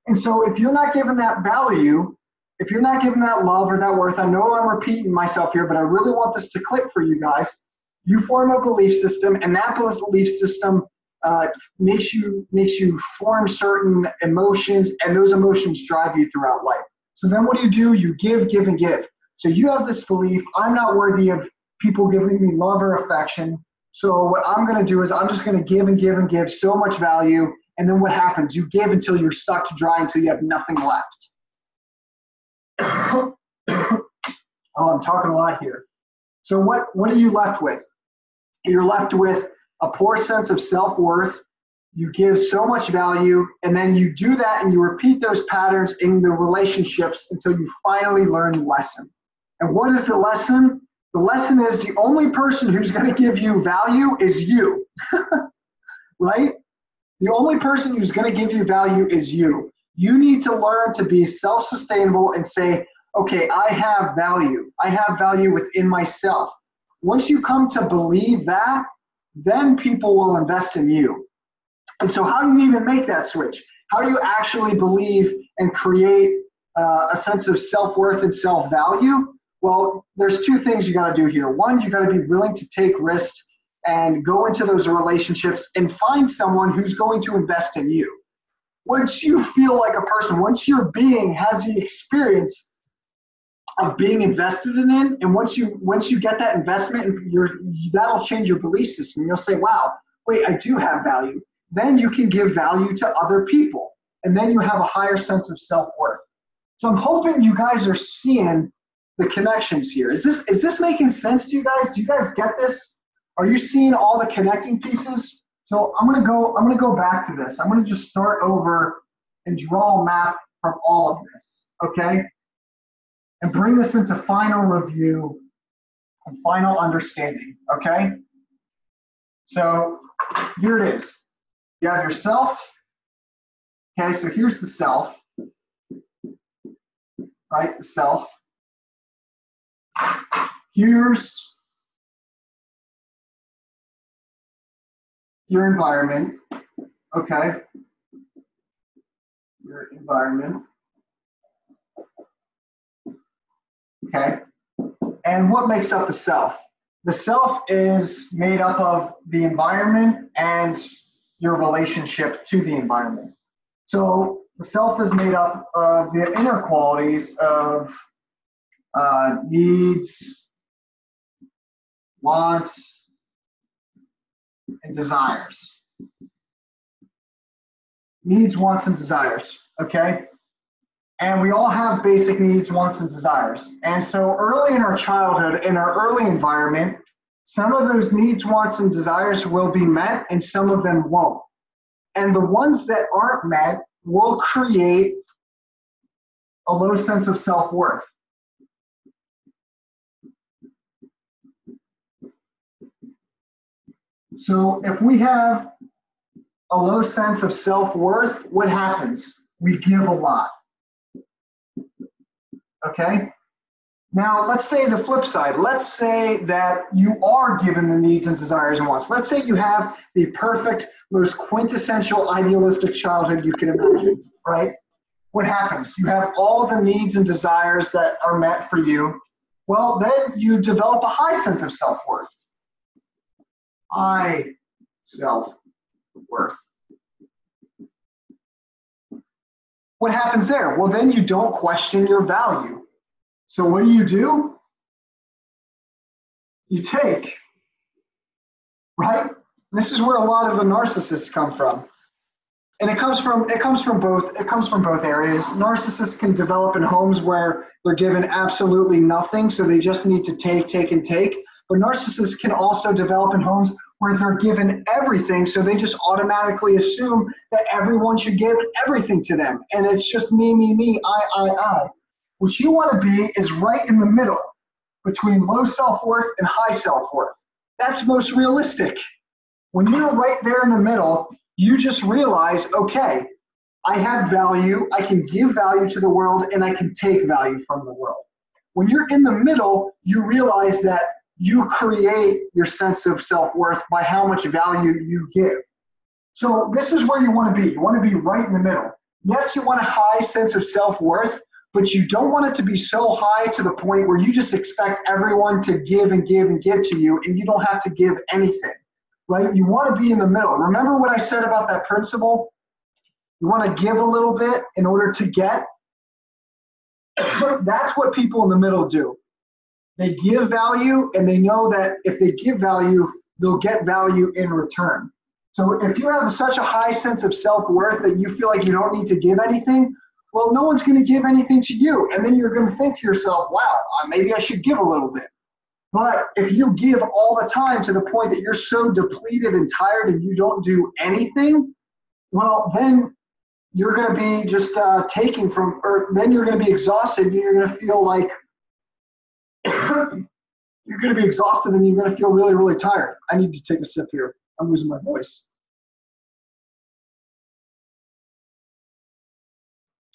And so if you're not given that value, if you're not given that love or that worth, I know I'm repeating myself here, but I really want this to click for you guys. You form a belief system, and that belief system makes you form certain emotions, and those emotions drive you throughout life. So then what do? You give, and give. So you have this belief, I'm not worthy of people giving me love or affection. So what I'm going to do is I'm just going to give and give and give so much value. And then what happens? You give until you're sucked dry, until you have nothing left. Oh, I'm talking a lot here. So what are you left with? You're left with a poor sense of self-worth. You give so much value, and then you do that and you repeat those patterns in the relationships until you finally learn the lesson. And what is the lesson? The lesson is the only person who's going to give you value is you, right? The only person who's going to give you value is you. You need to learn to be self-sustainable and say, okay, I have value. I have value within myself. Once you come to believe that, then people will invest in you. And so how do you even make that switch? How do you actually believe and create a sense of self-worth and self-value? Well, there's two things you got to do here. One, you got to be willing to take risks and go into those relationships and find someone who's going to invest in you. Once you feel like a person, once your being has the experience of being invested in, and once you get that investment, that'll change your belief system. You'll say, wow, wait, I do have value. Then you can give value to other people, and then you have a higher sense of self-worth. So I'm hoping you guys are seeing the connections here. Is this making sense to you guys? Do you guys get this? Are you seeing all the connecting pieces? So I'm gonna go back to this. I'm gonna just start over and draw a map from all of this, okay? And bring this into final review and final understanding, okay? So here it is. You have yourself, okay, so here's the self, right, the self. Here's your environment, okay? Your environment, okay? And what makes up the self? The self is made up of the environment and your relationship to the environment. So the self is made up of the inner qualities of needs, wants, and desires. Needs, wants, and desires, okay? And we all have basic needs, wants, and desires. And so early in our childhood, in our early environment, some of those needs, wants, and desires will be met and some of them won't. And the ones that aren't met will create a low sense of self-worth. So if we have a low sense of self-worth, what happens? We give a lot. Okay? Now, let's say the flip side. Let's say that you are given the needs and desires and wants. Let's say you have the perfect, most quintessential idealistic childhood you can imagine, right? What happens? You have all the needs and desires that are met for you. Well, then you develop a high sense of self-worth. High self-worth. What happens there? Well, then you don't question your value. So what do? You take, right? This is where a lot of the narcissists come from. And it comes from both areas. Narcissists can develop in homes where they're given absolutely nothing, so they just need to take, and take. But narcissists can also develop in homes where they're given everything, so they just automatically assume that everyone should give everything to them. And it's just me, I. What you want to be is right in the middle between low self-worth and high self-worth. That's most realistic. When you're right there in the middle, you just realize, okay, I have value, I can give value to the world, and I can take value from the world. When you're in the middle, you realize that you create your sense of self-worth by how much value you give. So this is where you want to be. You want to be right in the middle. Yes, you want a high sense of self-worth, but you don't want it to be so high to the point where you just expect everyone to give and give and give to you, and you don't have to give anything, right? You want to be in the middle. Remember what I said about that principle? You want to give a little bit in order to get. That's what people in the middle do. They give value, and they know that if they give value, they'll get value in return. So if you have such a high sense of self-worth that you feel like you don't need to give anything, well, no one's going to give anything to you. And then you're going to think to yourself, wow, maybe I should give a little bit. But if you give all the time to the point that you're so depleted and tired and you don't do anything, well, then you're going to be just taking from, or then you're going to be exhausted and you're going to feel like, you're going to be exhausted and you're going to feel really, really tired. I need to take a sip here. I'm losing my voice.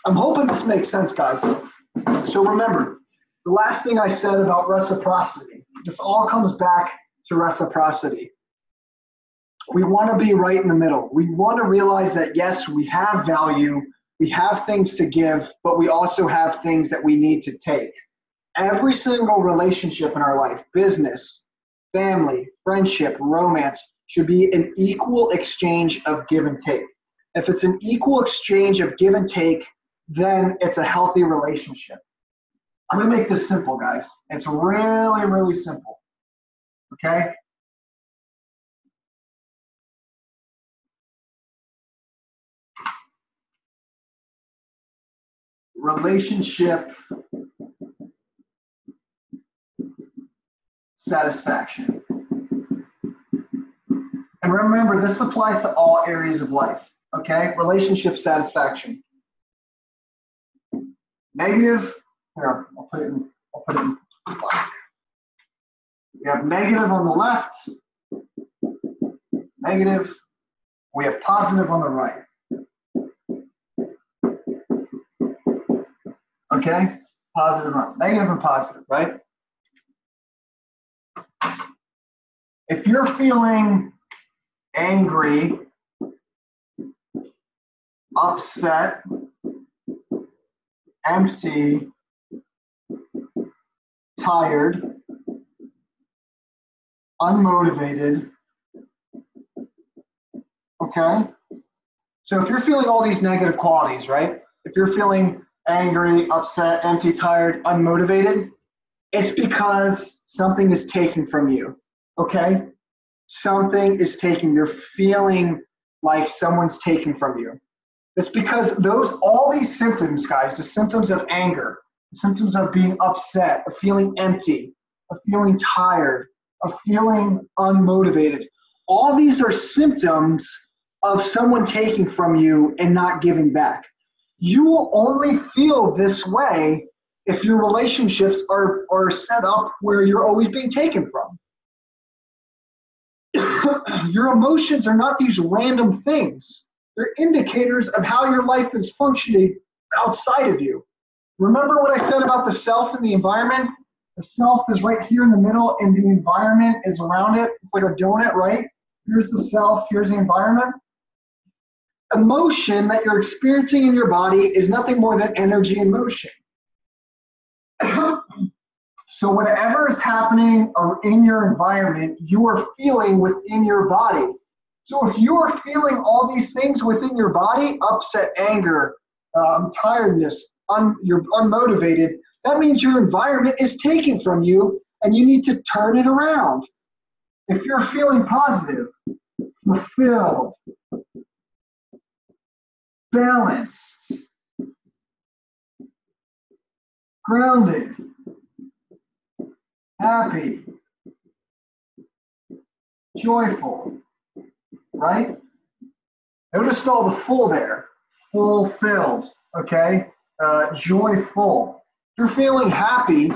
I'm hoping this makes sense, guys. So remember, the last thing I said about reciprocity, this all comes back to reciprocity. We want to be right in the middle. We want to realize that, yes, we have value, we have things to give, but we also have things that we need to take. Every single relationship in our life, business, family, friendship, romance, should be an equal exchange of give and take. If it's an equal exchange of give and take, then it's a healthy relationship. I'm going to make this simple, guys. It's really, really simple. Okay? Relationship satisfaction. And remember, this applies to all areas of life. Okay? Relationship satisfaction. Negative, here, I'll put it in black. We have negative on the left, negative. We have positive on the right. Okay? Positive, negative and positive, right? If you're feeling angry, upset, empty, tired, unmotivated, okay? So if you're feeling all these negative qualities, right? If you're feeling angry, upset, empty, tired, unmotivated, it's because something is taken from you, okay? Something is taken. You're feeling like someone's taken from you. It's because all these symptoms, guys, the symptoms of anger, the symptoms of being upset, of feeling empty, of feeling tired, of feeling unmotivated, all these are symptoms of someone taking from you and not giving back. You will only feel this way if your relationships are set up where you're always being taken from. Your emotions are not these random things. They're indicators of how your life is functioning outside of you. Remember what I said about the self and the environment? The self is right here in the middle and the environment is around it. It's like a donut, right? Here's the self, here's the environment. Emotion that you're experiencing in your body is nothing more than energy and motion. So whatever is happening in your environment, you are feeling within your body. So if you are feeling all these things within your body, upset, anger, tiredness, you're unmotivated, that means your environment is taken from you and you need to turn it around. If you're feeling positive, fulfilled, balanced, grounded, happy, joyful, right? Notice all the full there. Fulfilled, okay? Joyful. If you're feeling happy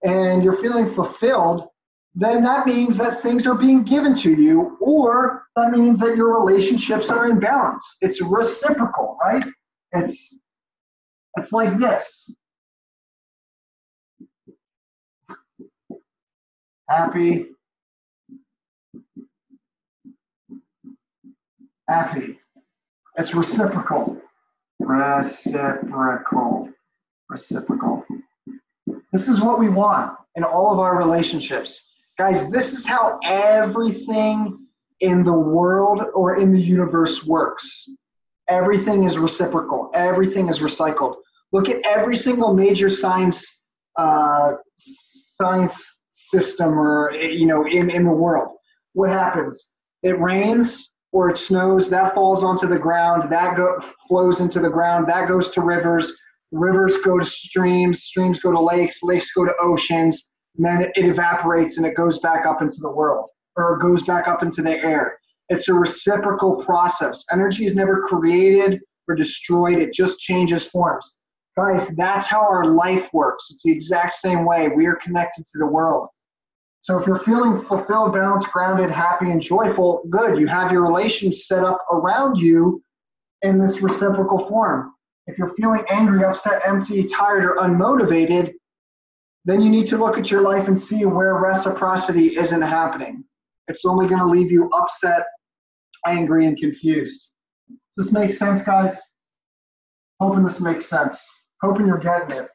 and you're feeling fulfilled, then that means that things are being given to you, or that means that your relationships are in balance. It's reciprocal, right? It's like this. Happy, happy. It's reciprocal. Reciprocal. Reciprocal. This is what we want in all of our relationships. Guys, this is how everything in the world or in the universe works. Everything is reciprocal. Everything is recycled. Look at every single major science system or in the world. What happens? It rains or it snows, that falls onto the ground, that flows into the ground, that goes to rivers, rivers go to streams, streams go to lakes, lakes go to oceans, and then it evaporates and it goes back up into the world, or it goes back up into the air. It's a reciprocal process. Energy is never created or destroyed, it just changes forms. Guys, that's how our life works. It's the exact same way. We are connected to the world. So if you're feeling fulfilled, balanced, grounded, happy, and joyful, good. You have your relations set up around you in this reciprocal form. If you're feeling angry, upset, empty, tired, or unmotivated, then you need to look at your life and see where reciprocity isn't happening. It's only going to leave you upset, angry, and confused. Does this make sense, guys? Hoping this makes sense. Hoping you're getting it.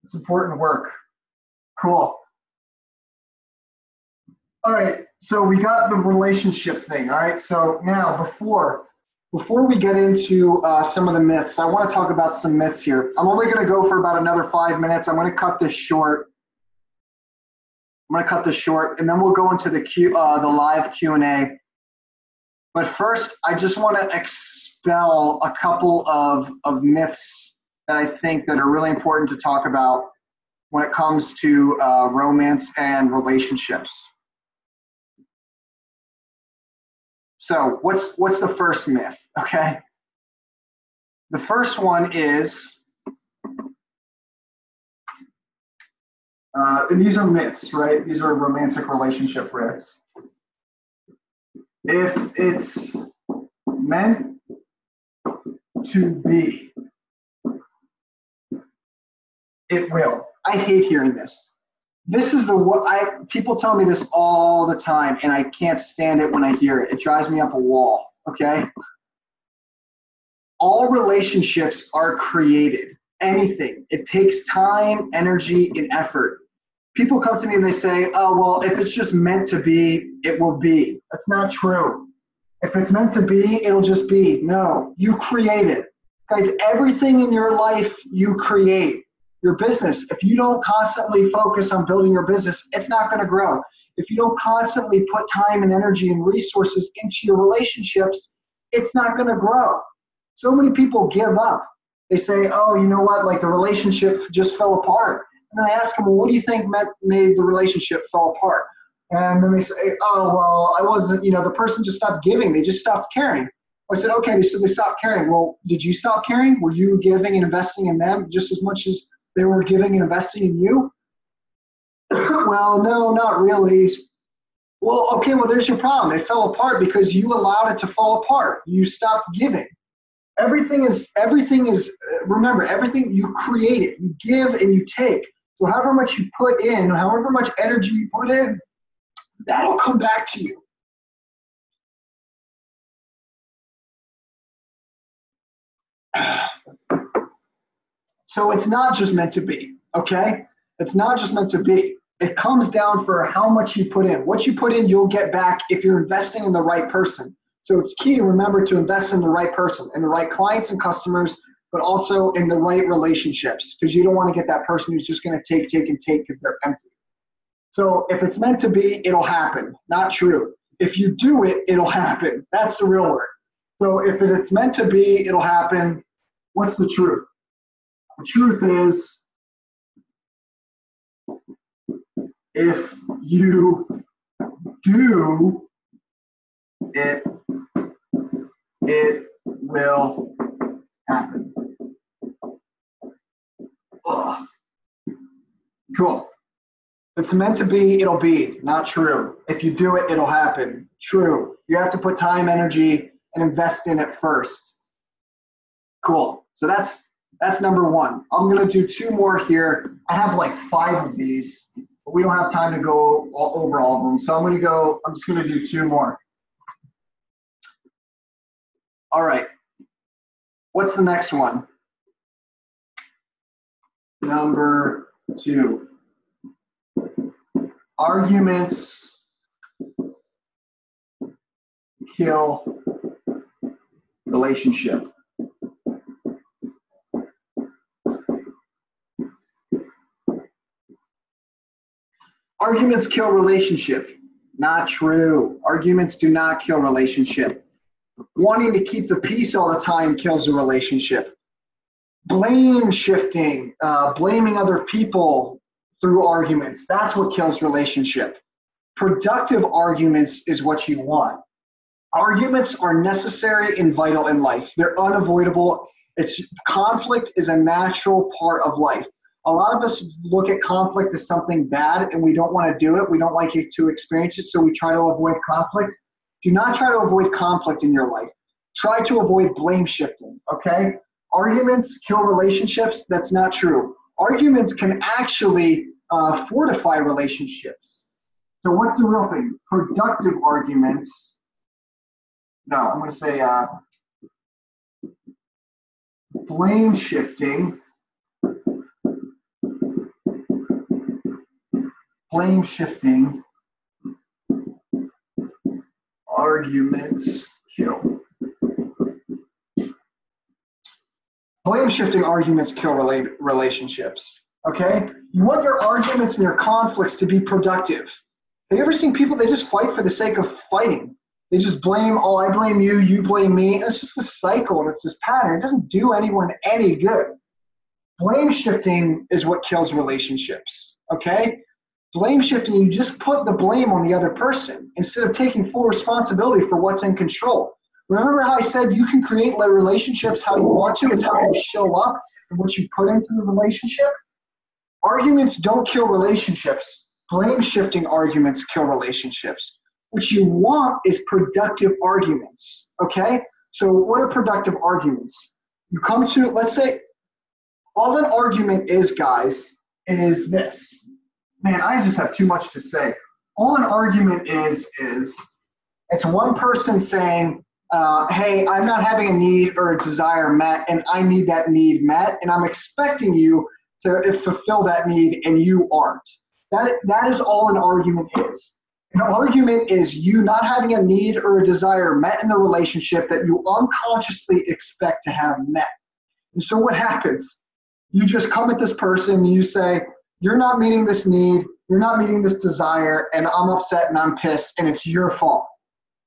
It's important work. Cool. All right, so we got the relationship thing. All right, so now before we get into some of the myths, I want to talk about some myths here. I'm only going to go for about another 5 minutes. I'm going to cut this short. And then we'll go into the live Q&A. But first, I just want to expel a couple of myths that I think that are really important to talk about when it comes to romance and relationships. So what's the first myth, okay? The first one is And these are myths, right? These are romantic relationship myths. If it's meant to be, it will. I hate hearing this. This is people tell me this all the time, and I can't stand it when I hear it. It drives me up a wall, okay? All relationships are created. Anything. It takes time, energy, and effort. People come to me and they say, oh, well, if it's just meant to be, it will be. That's not true. If it's meant to be, it'll just be. No, you create it. Guys, everything in your life you create. Your business, if you don't constantly focus on building your business, it's not going to grow. If you don't constantly put time and energy and resources into your relationships, it's not going to grow. So many people give up. They say, oh, you know what, like the relationship just fell apart. And I ask them, well, what do you think made the relationship fall apart? And then they say, oh, well, I wasn't, the person just stopped giving. They just stopped caring. I said, okay, so they stopped caring. Well, did you stop caring? Were you giving and investing in them just as much as they were giving and investing in you? Well, no, not really. Well, okay, well, there's your problem. It fell apart because you allowed it to fall apart. You stopped giving. Everything is, remember, everything you create it. You give and you take. So however much you put in, however much energy you put in, that'll come back to you. So it's not just meant to be, okay? It's not just meant to be. It comes down for how much you put in. What you put in, you'll get back if you're investing in the right person. So it's key to remember to invest in the right person, in the right clients and customers, but also in the right relationships, because you don't want to get that person who's just going to take because they're empty. So if it's meant to be, it'll happen. Not true. If you do it, it'll happen. That's the real word. So if it's meant to be, it'll happen. What's the truth? The truth is, if you do it, it will happen. Ugh. Cool. If it's meant to be, it'll be. Not true. If you do it, it'll happen. True. You have to put time, energy, and invest in it first. Cool. So that's number one. I'm going to do two more here. I have like 5 of these, but we don't have time to go over all of them. So I'm just going to do 2 more. All right. What's the next one? Number 2. Arguments kill relationship. Arguments kill relationship. Not true. Arguments do not kill relationship. Wanting to keep the peace all the time kills a relationship. Blame shifting, blaming other people through arguments, that's what kills relationship. Productive arguments is what you want. Arguments are necessary and vital in life. They're unavoidable. Conflict is a natural part of life. A lot of us look at conflict as something bad and we don't want to do it. We don't like it to experience it, so we try to avoid conflict. Do not try to avoid conflict in your life. Try to avoid blame shifting, okay? Arguments kill relationships. That's not true. Arguments can actually fortify relationships. So what's the real thing? Productive arguments. No, I'm going to say blame shifting. Blame shifting arguments kill. Blame shifting arguments kill relationships. Okay? You want your arguments and your conflicts to be productive. Have you ever seen people, they just fight for the sake of fighting? They just blame, oh, I blame you, you blame me. And it's just this cycle and it's this pattern. It doesn't do anyone any good. Blame shifting is what kills relationships. Okay? Blame shifting, you just put the blame on the other person instead of taking full responsibility for what's in control. Remember how I said you can create relationships how you want to? It's how you show up and what you put into the relationship. Arguments don't kill relationships. Blame shifting arguments kill relationships. What you want is productive arguments, okay? So what are productive arguments? You come to, let's say, all an argument is, guys, is this. Man, I just have too much to say. All an argument is it's one person saying, hey, I'm not having a need or a desire met, and I need that need met, and I'm expecting you to fulfill that need, and you aren't. That is all an argument is. An argument is you not having a need or a desire met in the relationship that you unconsciously expect to have met. And so what happens? You just come at this person and you say, you're not meeting this need, you're not meeting this desire, and I'm upset and I'm pissed, and it's your fault.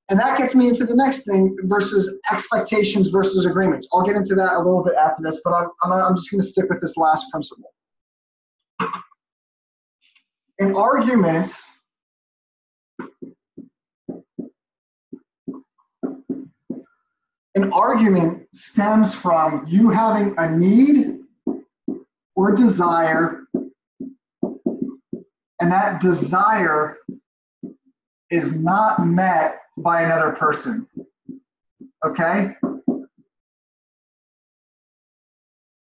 And that gets me into the next thing versus expectations versus agreements. I'll get into that a little bit after this, but I'm just going to stick with this last principle. An argument stems from you having a need or desire, and that desire is not met by another person, okay?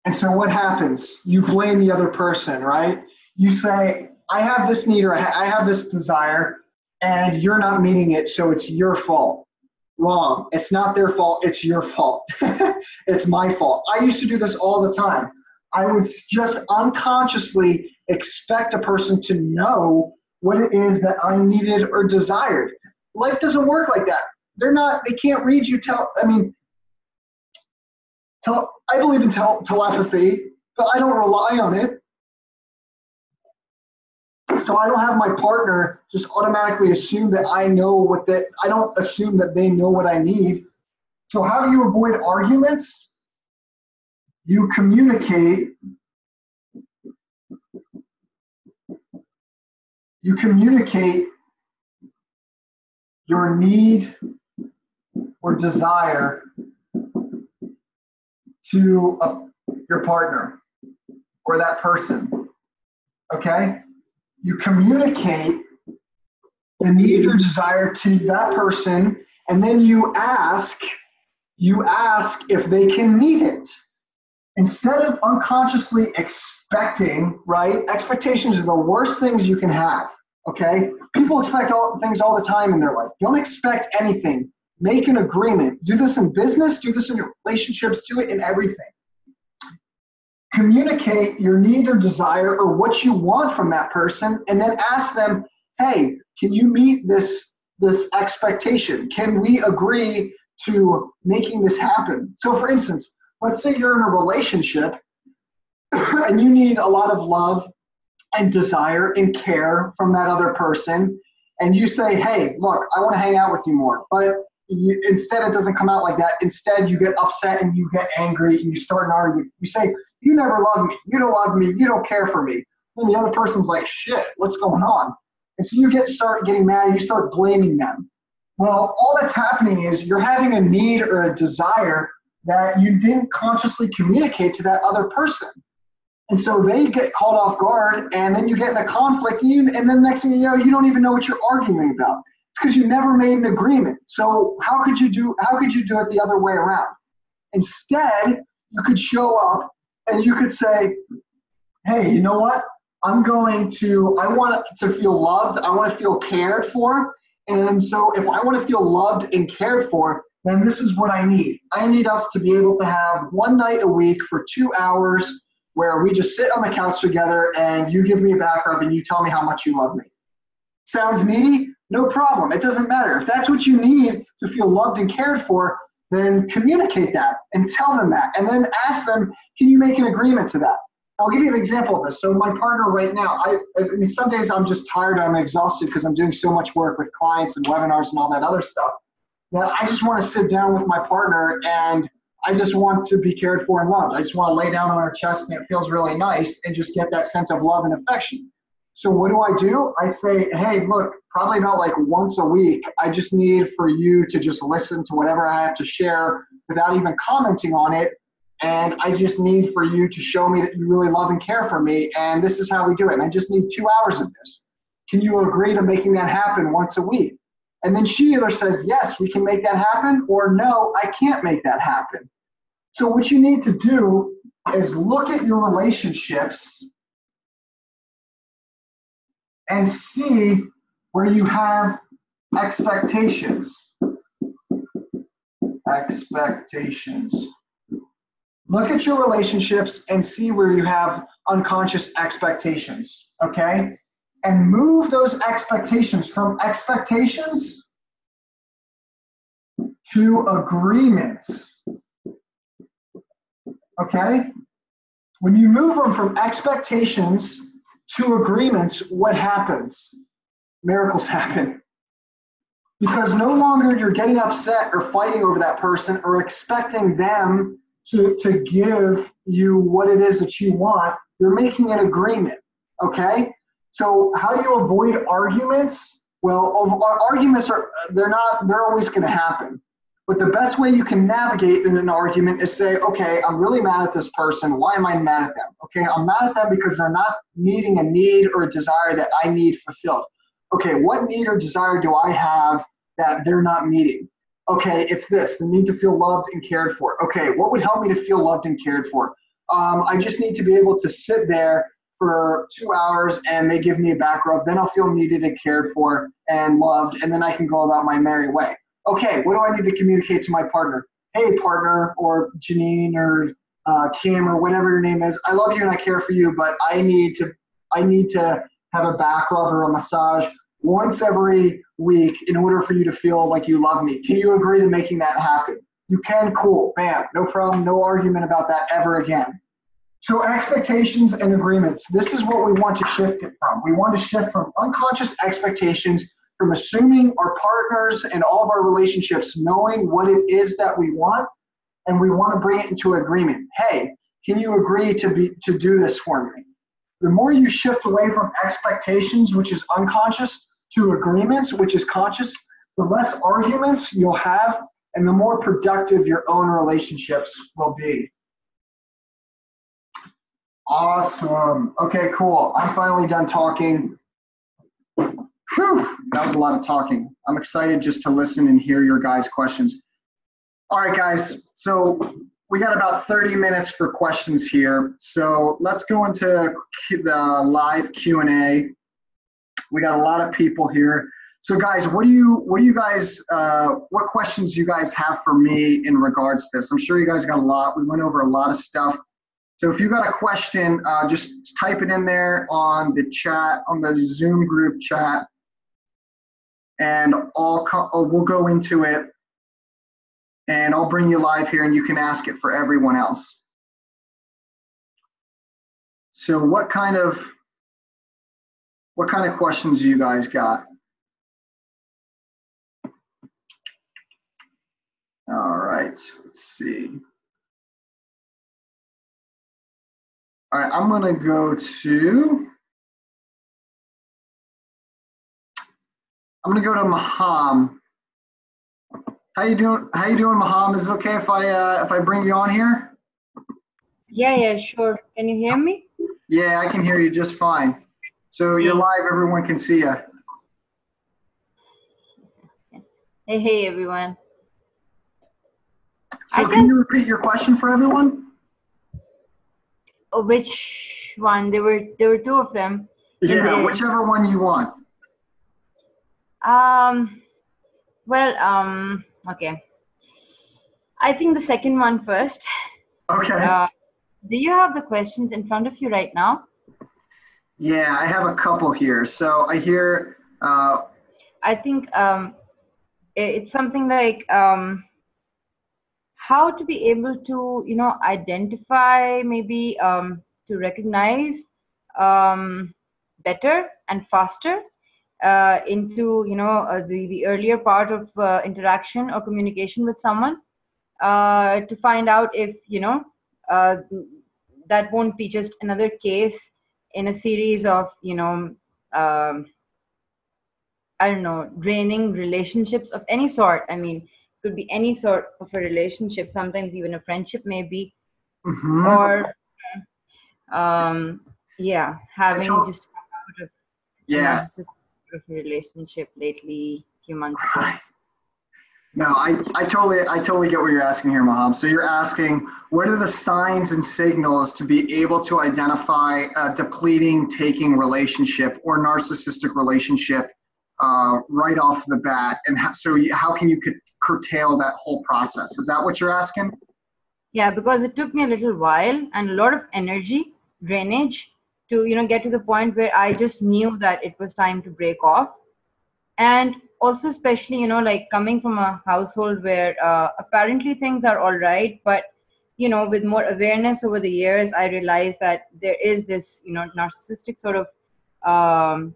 And so what happens? You blame the other person, right? You say, I have this need or I have this desire, and you're not meeting it, so it's your fault. Wrong. It's not their fault, it's your fault. It's my fault. I used to do this all the time. I would just unconsciously expect a person to know what it is that I needed or desired. Life doesn't work like that. They can't read you I believe in telepathy, but I don't rely on it. So I don't have my partner just automatically assume that I don't assume that they know what I need. So how do you avoid arguments? You communicate. You communicate your need or desire to your partner or that person, okay? You communicate the need or desire to that person, and then you ask if they can meet it. Instead of unconsciously expecting, right? Expectations are the worst things you can have, okay? People expect things all the time in their life. Don't expect anything. Make an agreement. Do this in business, do this in your relationships, do it in everything. Communicate your need or desire or what you want from that person, and then ask them, hey, can you meet this expectation? Can we agree to making this happen? So for instance, let's say you're in a relationship and you need a lot of love and desire and care from that other person, and you say, hey, look, I want to hang out with you more, but instead it doesn't come out like that. Instead you get upset and you get angry and you start an argument. You say, you never love me, you don't love me, you don't care for me. And the other person's like, shit, what's going on? And so you start getting mad and you start blaming them. Well, all that's happening is you're having a need or a desire that you didn't consciously communicate to that other person. And so they get caught off guard, and then you get in a conflict, and then next thing you know, you don't even know what you're arguing about. It's because you never made an agreement. So how could you do it the other way around? Instead, you could show up and you could say, hey, you know what? I want to feel loved. I want to feel cared for. And so if I want to feel loved and cared for, then this is what I need. I need us to be able to have one night a week for 2 hours where we just sit on the couch together and you give me a back rub and you tell me how much you love me. Sounds needy? No problem. It doesn't matter. If that's what you need to feel loved and cared for, then communicate that and tell them that. And then ask them, can you make an agreement to that? I'll give you an example of this. So my partner right now, I mean, some days I'm just tired, I'm exhausted because I'm doing so much work with clients and webinars and all that other stuff, that I just want to sit down with my partner and I just want to be cared for and loved. I just want to lay down on her chest and it feels really nice and just get that sense of love and affection. So what do? I say, hey, look, probably about like once a week, I just need for you to just listen to whatever I have to share without even commenting on it. and I just need for you to show me that you really love and care for me, and this is how we do it. And I just need 2 hours of this. Can you agree to making that happen once a week? And then she either says, yes, we can make that happen, or no, I can't make that happen. So what you need to do is look at your relationships and see where you have expectations. Expectations. Look at your relationships and see where you have unconscious expectations, okay? And move those expectations from expectations to agreements, okay? When you move them from expectations to agreements, what happens? Miracles happen. Because no longer you're getting upset or fighting over that person or expecting them to give you what it is that you want. You're making an agreement, okay? So how do you avoid arguments? Well, arguments they're always going to happen. But the best way you can navigate in an argument is say, okay, I'm really mad at this person. Why am I mad at them? Okay, I'm mad at them because they're not meeting a need or a desire that I need fulfilled. Okay, what need or desire do I have that they're not meeting? Okay, it's this, the need to feel loved and cared for. Okay, what would help me to feel loved and cared for? I just need to be able to sit there for 2 hours and they give me a back rub. Then I'll feel needed and cared for and loved, and then I can go about my merry way. Okay, what do I need to communicate to my partner? Hey, partner, or Janine, or Kim, or whatever your name is. I love you and I care for you, but I need to have a back rub or a massage once every week in order for you to feel like you love me. Can you agree to making that happen? You can, cool, bam, no problem, no argument about that ever again. So expectations and agreements, this is what we want to shift it from. We want to shift from unconscious expectations, from assuming our partners and all of our relationships knowing what it is that we want, and we want to bring it into agreement. Hey, can you agree to do this for me? The more you shift away from expectations, which is unconscious, to agreements, which is conscious, the less arguments you'll have and the more productive your own relationships will be. Awesome. Okay, cool. I'm finally done talking. Whew, that was a lot of talking. I'm excited just to listen and hear your guys' questions. All right, guys. So we got about 30 minutes for questions here. So let's go into the live Q&A. We got a lot of people here. So guys, what questions do you guys have for me in regards to this? I'm sure you guys got a lot. We went over a lot of stuff. So if you got a question, just type it in there on the chat, on the Zoom group chat, and we'll go into it, and I'll bring you live here, and you can ask it for everyone else. So what kind of questions do you guys got? All right, let's see. All right, I'm gonna go to Maham. How you doing, Maham? Is it okay if I bring you on here? Yeah, sure. Can you hear me? Yeah, I can hear you just fine. So you're live, everyone can see you. Hey, everyone. So can you repeat your question for everyone? Oh, which one? There were two of them. Yeah, whichever one you want. Okay. I think the second one first. Okay. Do you have the questions in front of you right now? Yeah, I have a couple here. So I hear. I think it's something like how to be able to, identify, maybe to recognize better and faster into, the earlier part of interaction or communication with someone, to find out if, that won't be just another case in a series of, I don't know, draining relationships of any sort. I mean, could be any sort of a relationship, sometimes even a friendship maybe. Mm-hmm. or yeah, having just come out of a Yeah. narcissistic relationship lately, a few months ago. No, I totally get what you're asking here, Maham. So you're asking, what are the signs and signals to be able to identify a depleting, taking relationship or narcissistic relationship right off the bat, and how can you curtail that whole process? Is that what you're asking? Yeah, because it took me a little while and a lot of energy drainage to, get to the point where I just knew that it was time to break off. And also, especially, like coming from a household where apparently things are all right, but with more awareness over the years, I realized that there is this, narcissistic sort of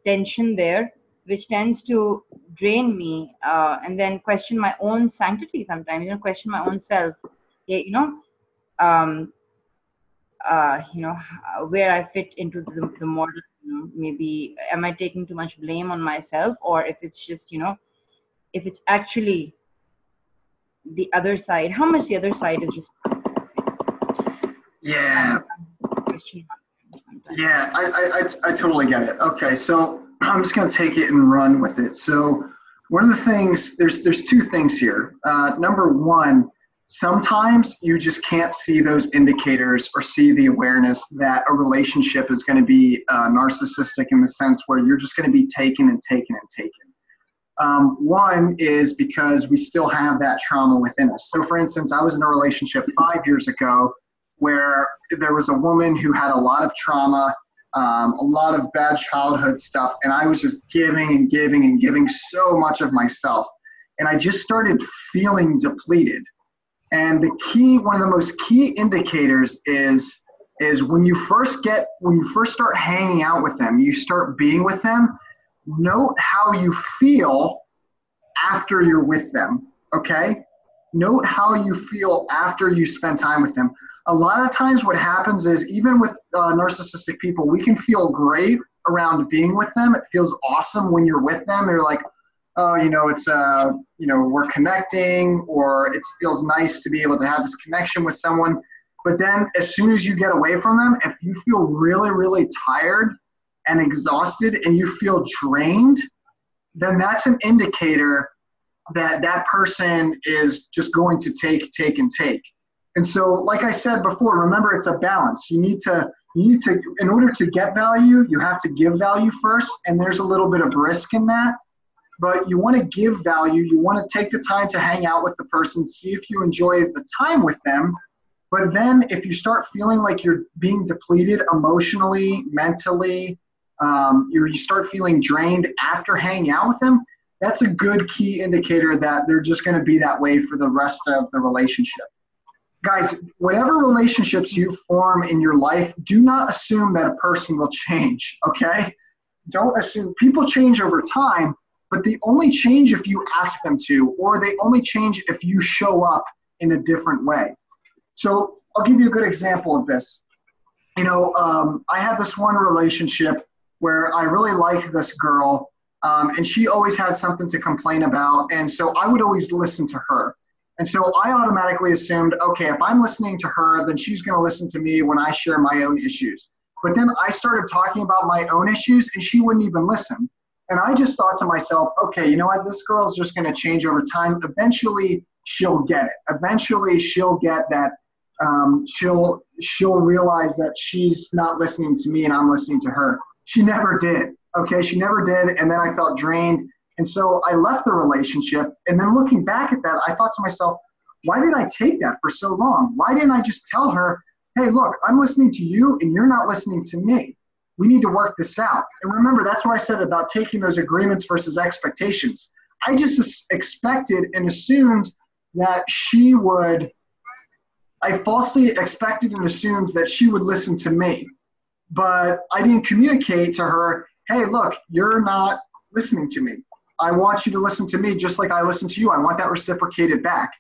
tension there, which tends to drain me, and then question my own sanctity sometimes, question my own self. Yeah, um, where I fit into the model. Maybe am I taking too much blame on myself, or if it's just, if it's actually the other side, how much the other side is responsible. Yeah. Question sometimes. Yeah, I totally get it. Okay, so I'm just going to take it and run with it. So one of the things, there's two things here. Number one, sometimes you just can't see those indicators or see the awareness that a relationship is going to be narcissistic in the sense where you're just going to be taken and taken and taken. One is because we still have that trauma within us. So for instance, I was in a relationship 5 years ago where there was a woman who had a lot of trauma, a lot of bad childhood stuff, and I was just giving and giving and giving so much of myself. And I just started feeling depleted. And one of the most key indicators is when you first start hanging out with them, you start being with them, note how you feel after you're with them, okay? Note how you feel after you spend time with them. A lot of times what happens is, even with narcissistic people, we can feel great around being with them. It feels awesome when you're with them. They're like, oh, it's, we're connecting, or it feels nice to be able to have this connection with someone. But then as soon as you get away from them, if you feel really, really tired and exhausted and you feel drained, then that's an indicator that that person is just going to take, and take. And so, like I said before, remember, it's a balance. You need to, in order to get value, you have to give value first. And there's a little bit of risk in that, but you want to give value. You want to take the time to hang out with the person, see if you enjoy the time with them. But then if you start feeling like you're being depleted emotionally, mentally, you start feeling drained after hanging out with them, that's a good key indicator that they're just going to be that way for the rest of the relationship. Guys, whatever relationships you form in your life, do not assume that a person will change, okay? Don't assume. People change over time, but they only change if you ask them to, or they only change if you show up in a different way. So I'll give you a good example of this. I had this one relationship where I really liked this girl, and she always had something to complain about, and so I would always listen to her. And so I automatically assumed, okay, if I'm listening to her, then she's going to listen to me when I share my own issues. But then I started talking about my own issues, and she wouldn't even listen. And I just thought to myself, okay, you know what? This girl's just going to change over time. Eventually, she'll get it. Eventually, she'll get that. She'll realize that she's not listening to me and I'm listening to her. She never did. Okay, she never did. And then I felt drained. And so I left the relationship. And then looking back at that, I thought to myself, why did I take that for so long? Why didn't I just tell her, hey, look, I'm listening to you and you're not listening to me. We need to work this out. And remember, that's what I said about taking those agreements versus expectations. I just expected and assumed that I falsely expected and assumed that she would listen to me. But I didn't communicate to her, hey, look, you're not listening to me. I want you to listen to me just like I listen to you. I want that reciprocated back.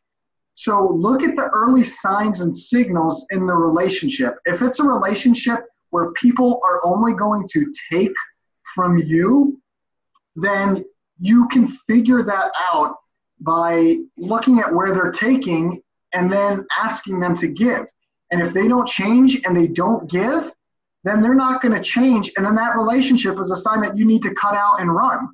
So look at the early signs and signals in the relationship. If it's a relationship where people are only going to take from you, then you can figure that out by looking at where they're taking and then asking them to give. And if they don't change and they don't give, then they're not going to change. And then that relationship is a sign that you need to cut out and run.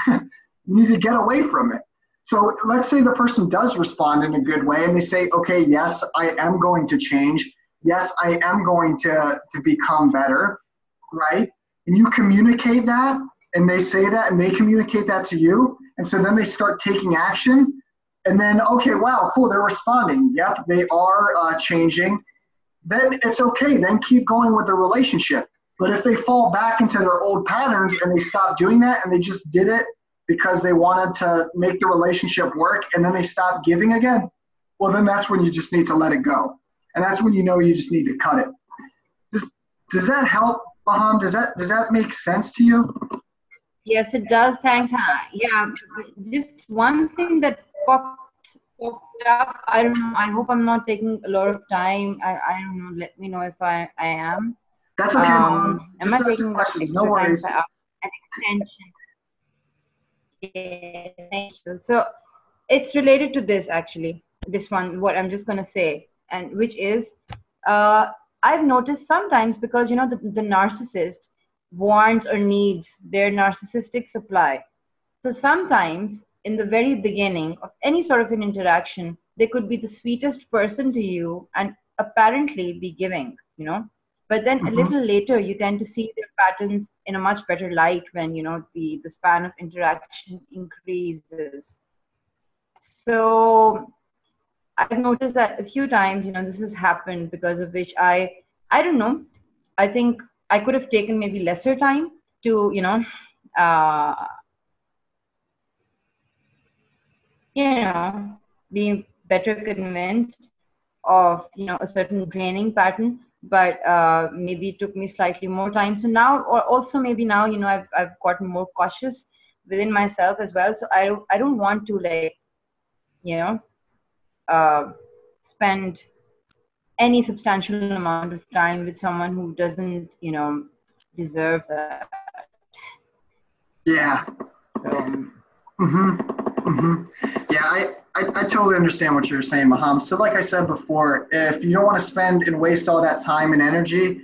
You need to get away from it. So let's say the person does respond in a good way and they say, okay, yes, I am going to change. Yes, I am going to become better, right? And you communicate that, and they say that, and they communicate that to you. And so then they start taking action. And then, okay, wow, cool, they're responding. Yep, they are changing. Then it's okay. Then keep going with the relationship. But if they fall back into their old patterns and they stop doing that and they just did it because they wanted to make the relationship work and then they stop giving again, well, then that's when you just need to let it go. And that's when you know you just need to cut it. Does that help, Baham? Does that make sense to you? Yes, it does. Thanks. Yeah, just one thing that popped up. I don't know. I hope I'm not taking a lot of time. I don't know. Let me know if I am. That's okay, Baham. Am Just I ask your taking questions. extra No worries. time for an extension? Yeah, thank you. So it's related to this actually. This one, what I'm just gonna say, and which is, I've noticed sometimes because the narcissist wants or needs their narcissistic supply. So sometimes in the very beginning of any sort of an interaction, they could be the sweetest person to you and apparently be giving. But then a little later, you tend to see their patterns in a much better light when, the span of interaction increases. So I've noticed that a few times, this has happened, because of which I don't know, I think I could have taken maybe lesser time to, be better convinced of, a certain draining pattern, but maybe it took me slightly more time. So now, or also maybe now, I've gotten more cautious within myself as well. So I don't want to spend any substantial amount of time with someone who doesn't, deserve that. Yeah. So, Yeah, I totally understand what you're saying, Maham. So like I said before, if you don't want to spend and waste all that time and energy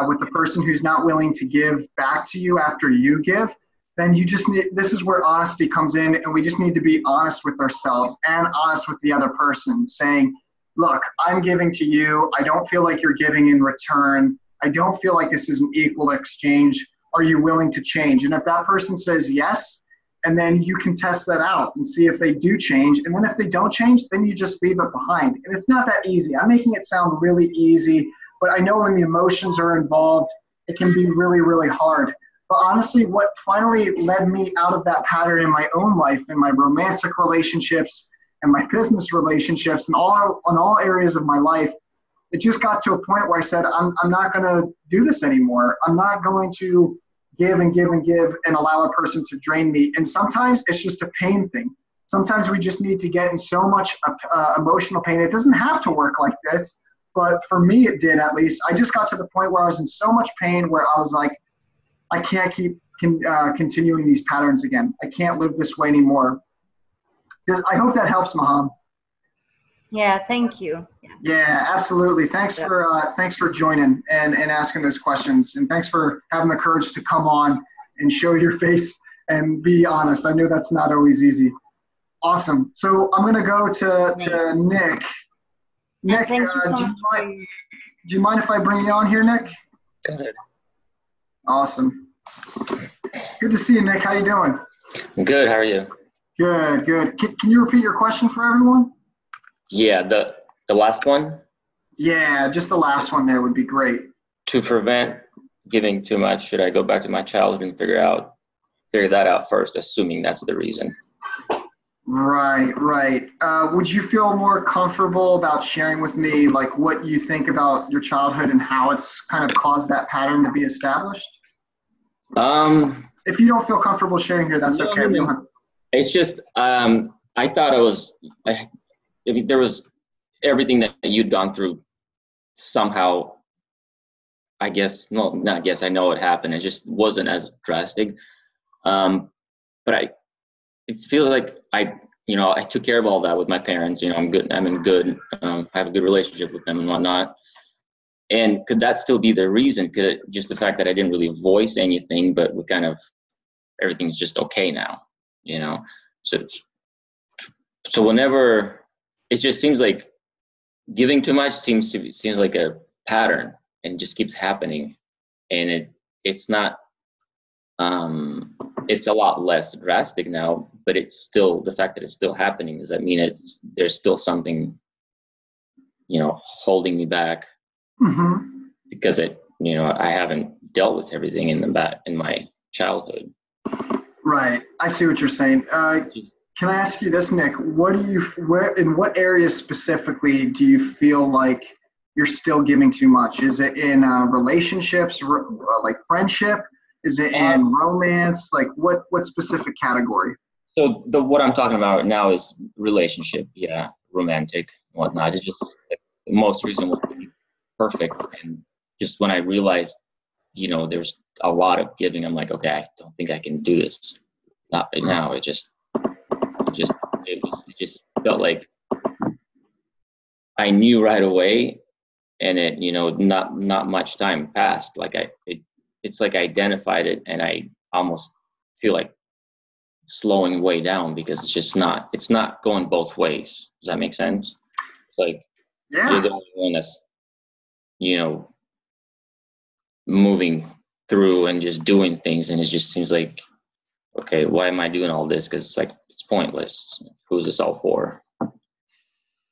with the person who's not willing to give back to you after you give, then you just need, this is where honesty comes in, and we just need to be honest with ourselves and honest with the other person, saying, look, I'm giving to you. I don't feel like you're giving in return. I don't feel like this is an equal exchange. Are you willing to change? And if that person says yes, and then you can test that out and see if they do change. And then if they don't change, then you just leave it behind. And it's not that easy. I'm making it sound really easy, but I know when the emotions are involved, it can be really, really hard. But honestly, what finally led me out of that pattern in my own life, in my romantic relationships and my business relationships and all areas of my life, it just got to a point where I said, I'm not going to do this anymore. I'm not going to give and give and give and allow a person to drain me. And sometimes it's just a pain thing. Sometimes we just need to get in so much emotional pain. It doesn't have to work like this, but for me it did, at least. I just got to the point where I was in so much pain where I was like, I can't keep continuing these patterns again. I can't live this way anymore. I hope that helps, Maham. Yeah, thank you. Yeah, absolutely. Thanks for joining and asking those questions, and thanks for having the courage to come on and show your face and be honest. I know that's not always easy. Awesome. So I'm going to go to Nick. Nick, do you mind if I bring you on here, Nick? Go ahead. Awesome. Good to see you, Nick. How you doing? Good. How are you? Good, good. Can you repeat your question for everyone? Yeah, the last one? Yeah, just the last one there would be great. To prevent giving too much, should I go back to my childhood and figure that out first, assuming that's the reason? Right. Would you feel more comfortable about sharing with me like what you think about your childhood and how it's kind of caused that pattern to be established? If you don't feel comfortable sharing here, that's okay. It's just I thought there was everything that you'd gone through somehow. I know it happened. It just wasn't as drastic. But it feels like I took care of all that with my parents. I'm good. I'm in good. I have a good relationship with them and whatnot. And could that still be the reason? Could it, just the fact that I didn't really voice anything, but we kind of, everything's just okay now, you know? So whenever, it just seems like giving too much seems like a pattern and just keeps happening. And it's not, it's a lot less drastic now, but it's still, the fact that it's still happening, does that mean there's still something, you know, holding me back? Mm-hmm. Because you know, I haven't dealt with everything in my childhood. Right. I see what you're saying. Can I ask you this, Nick? In what areas specifically do you feel like you're still giving too much? Is it in relationships, like friendship? Is it in romance? Like what specific category? So what I'm talking about now is relationship, yeah, romantic, whatnot. It's just like, the most recent one to be perfect. And just when I realized, you know, there's a lot of giving, I'm like, okay, I don't think I can do this. Not right now. It just felt like I knew right away, and it, you know, not much time passed. Like it's like I identified it, and I almost feel like slowing way down because it's not going both ways. Does that make sense? It's like, yeah, you're the only one that's, you know, moving through and just doing things, and it just seems like, okay, why am I doing all this? Because it's like, it's pointless. Who's this all for?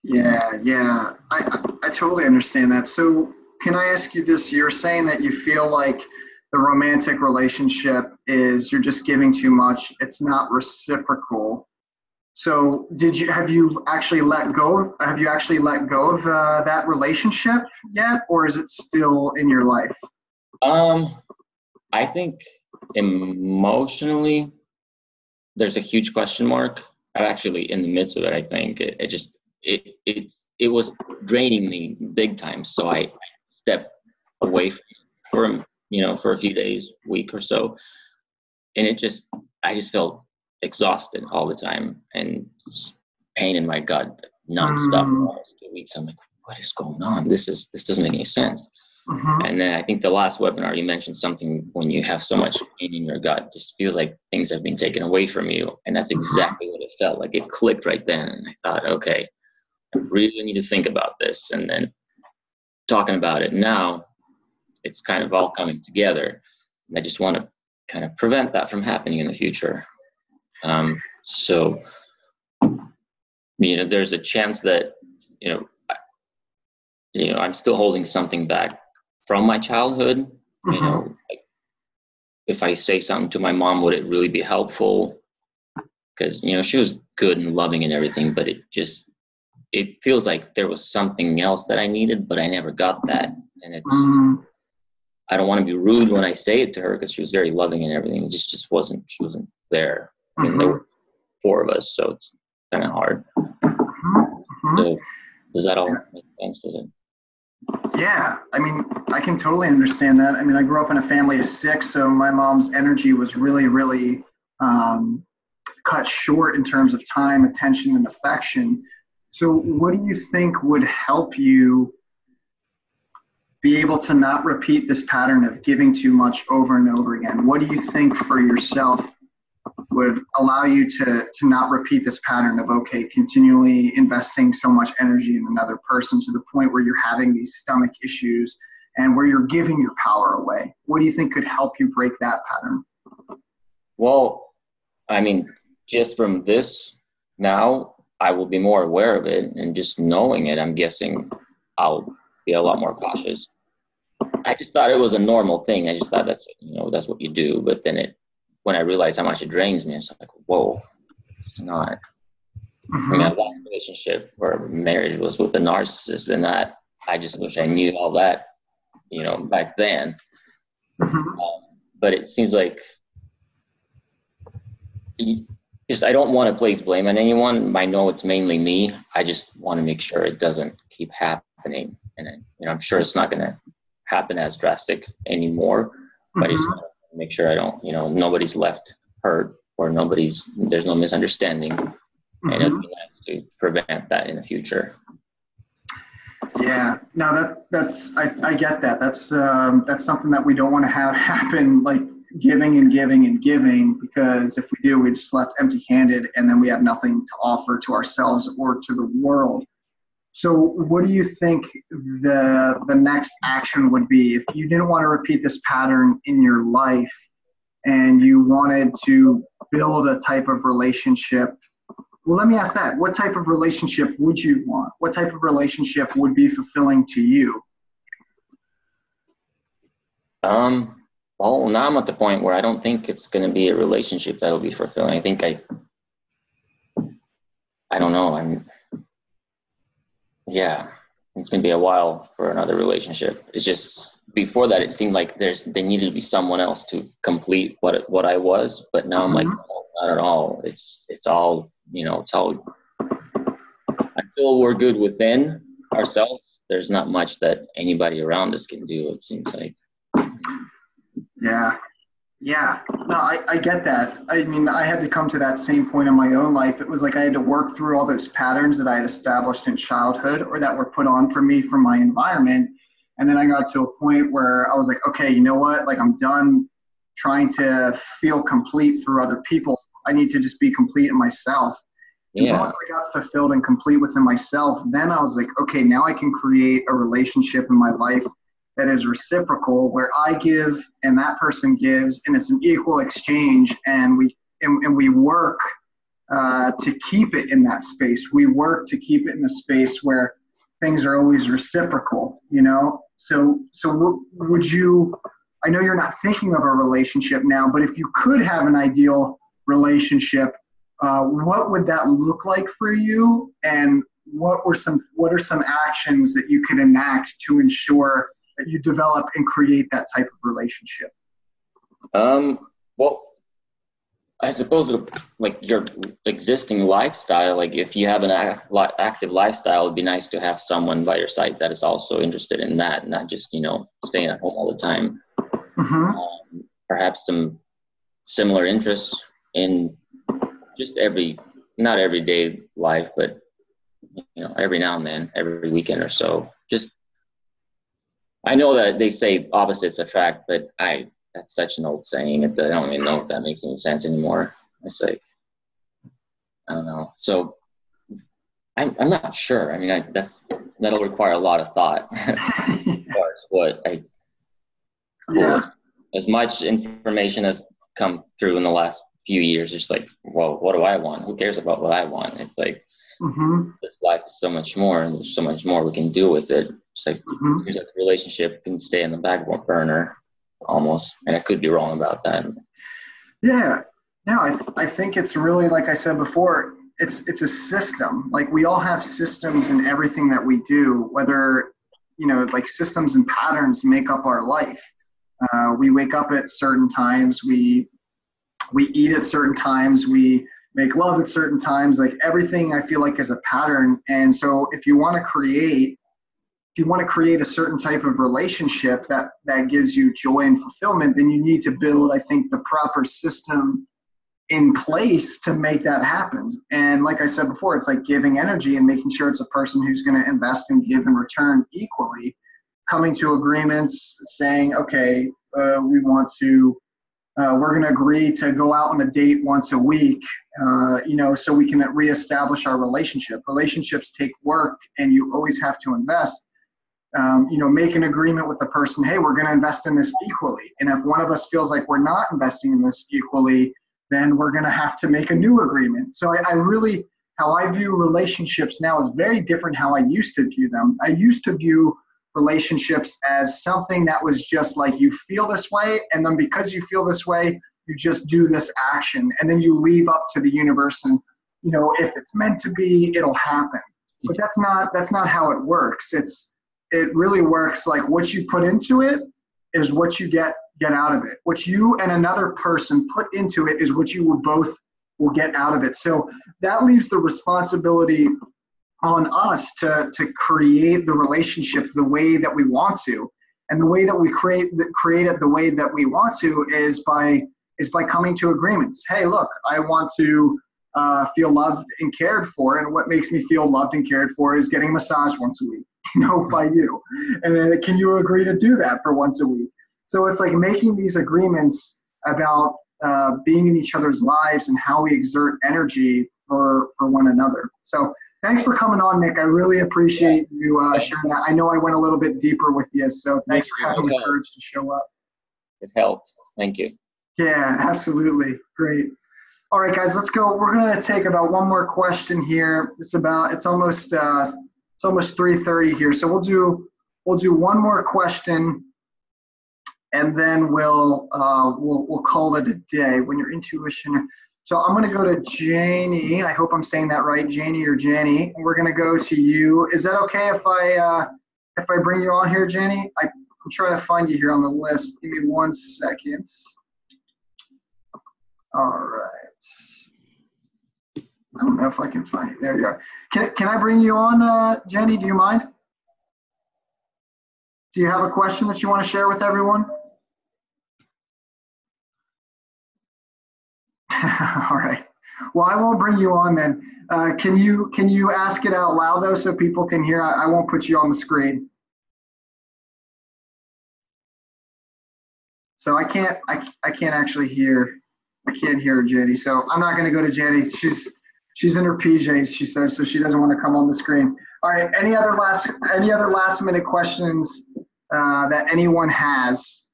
Yeah. I totally understand that. So can I ask you this? You're saying that you feel like the romantic relationship is you're just giving too much. It's not reciprocal. So have you actually let go of that relationship yet, or is it still in your life? I think emotionally, there's a huge question mark. I'm actually in the midst of it. I think it was draining me big time. So I stepped away from for a few days, week or so, and I just felt exhausted all the time and pain in my gut nonstop for almost 2 weeks. I'm like, what is going on? This doesn't make any sense. Mm-hmm. And then I think the last webinar you mentioned something, when you have so much pain in your gut, it just feels like things have been taken away from you. And that's exactly what it felt like. It clicked right then. And I thought, okay, I really need to think about this. And then talking about it now, it's kind of all coming together. And I just want to kind of prevent that from happening in the future. So, there's a chance that, I'm still holding something back from my childhood. Mm-hmm. Like, if I say something to my mom, would it really be helpful? Because, she was good and loving and everything, but it feels like there was something else that I needed, but I never got that. And I don't want to be rude when I say it to her, because she was very loving and everything. It she wasn't there. I mean, there were 4 of us, so it's kind of hard. So does that all make sense? Does it? Yeah, I mean, I can totally understand that. I mean, I grew up in a family of 6, so my mom's energy was really, really cut short in terms of time, attention, and affection. So what do you think would help you be able to not repeat this pattern of giving too much over and over again? What do you think for yourself would allow you to not repeat this pattern of, okay, continually investing so much energy in another person to the point where you're having these stomach issues and where you're giving your power away? What do you think could help you break that pattern? Well, I mean, just from this now, I will be more aware of it, and just knowing it, I'm guessing I'll be a lot more cautious. I just thought it was a normal thing. I just thought that's what you do. But then when I realized how much it drains me, it's like, whoa, it's not. I mean, my last relationship or marriage was with a narcissist, and I just wish I knew all that, back then. But it seems like I don't want to place blame on anyone. I know it's mainly me. I just want to make sure it doesn't keep happening. And I'm sure it's not going to happen as drastic anymore. But I just want to make sure I don't, nobody's left hurt, or there's no misunderstanding. And it'd be nice to prevent that in the future. Yeah, no, I get that. That's something that we don't want to have happen, like giving and giving and giving, because if we do, we just left empty-handed, and then we have nothing to offer to ourselves or to the world. So, what do you think the next action would be if you didn't want to repeat this pattern in your life, and you wanted to build a type of relationship? Well, let me ask that. What type of relationship would you want? What type of relationship would be fulfilling to you? Well, now I'm at the point where I don't think it's going to be a relationship that'll be fulfilling. I think I don't know. Yeah, it's going to be a while for another relationship. It's just before that, it seemed like there needed to be someone else to complete what I was. But now I'm like, oh, not at all. It's all, it's all, until we're good within ourselves, there's not much that anybody around us can do, it seems like. Yeah. Yeah. No, I get that. I mean, I had to come to that same point in my own life. It was like I had to work through all those patterns that I had established in childhood or that were put on for me from my environment. And then I got to a point where I was like, okay, you know what? Like, I'm done trying to feel complete through other people. I need to just be complete in myself. And Yeah. once I got fulfilled and complete within myself, then I was like, okay, now I can create a relationship in my life that is reciprocal, where I give and that person gives, and it's an equal exchange, and we work to keep it in that space. We work to keep it in a space where things are always reciprocal, So would you? I know you're not thinking of a relationship now, but if you could have an ideal relationship, what would that look like for you? And what are some actions that you could enact to ensure that you develop and create that type of relationship? Well, I suppose like your existing lifestyle, like if you have an active lifestyle, it'd be nice to have someone by your side that is also interested in that, not just, staying at home all the time. Mm-hmm. Perhaps some similar interests in just not everyday life, but, every now and then, every weekend or so. Just, I know that they say opposites attract, but that's such an old saying. I don't even know if that makes any sense anymore. It's like, I don't know. So I'm not sure. I mean, that'll require a lot of thought as far as what as much information has come through in the last few years. Just like, well, what do I want? Who cares about what I want? It's like, this life is so much more, and there's so much more we can do with it. It's like, it seems like the relationship can stay in the back burner almost, and I could be wrong about that. Yeah. No, I think it's really, like I said before, it's a system. Like, we all have systems in everything that we do, whether, like, systems and patterns make up our life. We wake up at certain times, we eat at certain times, we make love at certain times. Like, everything I feel like is a pattern. And so if you want to create a certain type of relationship that gives you joy and fulfillment, then you need to build, I think, the proper system in place to make that happen. And like I said before, it's like giving energy and making sure it's a person who's going to invest and give and return equally, coming to agreements, saying, okay, we're going to agree to go out on a date once a week, so we can reestablish our relationship. Relationships take work, and you always have to invest. Make an agreement with the person, hey, we're going to invest in this equally. And if one of us feels like we're not investing in this equally, then we're going to have to make a new agreement. So how I view relationships now is very different how I used to view them. I used to view relationships as something that was just like, you feel this way, and then because you feel this way, you just do this action, and then you leave up to the universe, and if it's meant to be, it'll happen. But that's not how it works. It really works like, what you put into it is what you get out of it. What you and another person put into it is what you will get out of it. So that leaves the responsibility on us to create the relationship the way that we want to. And the way that we create it the way that we want to is by coming to agreements. Hey, look, I want to feel loved and cared for, and what makes me feel loved and cared for is getting a massage once a week. by you. And then can you agree to do that for once a week? So it's like making these agreements about being in each other's lives and how we exert energy for one another. So thanks for coming on, Nick. I really appreciate you sharing that. I know I went a little bit deeper with you, so thanks for having the courage to show up. It helped. Thank you. Yeah, absolutely. Great. All right, guys, let's go. We're going to take about one more question here. It's almost 3:30 here, so we'll do one more question, and then we'll call it a day. When your intuition. So I'm going to go to Janie. I hope I'm saying that right, Janie or Janie. And we're going to go to you. Is that okay if I bring you on here, Janie? I'm trying to find you here on the list. Give me 1 second. All right. I don't know if I can find you. There you are. Can I bring you on, Jenny? Do you mind? Do you have a question that you want to share with everyone? All right. Well, I won't bring you on then. Can you ask it out loud though, so people can hear? I won't put you on the screen. So I can't actually hear. I can't hear Jenny. So I'm not going to go to Jenny. She's in her PJs, she says, so she doesn't want to come on the screen. All right. Any other last minute questions that anyone has?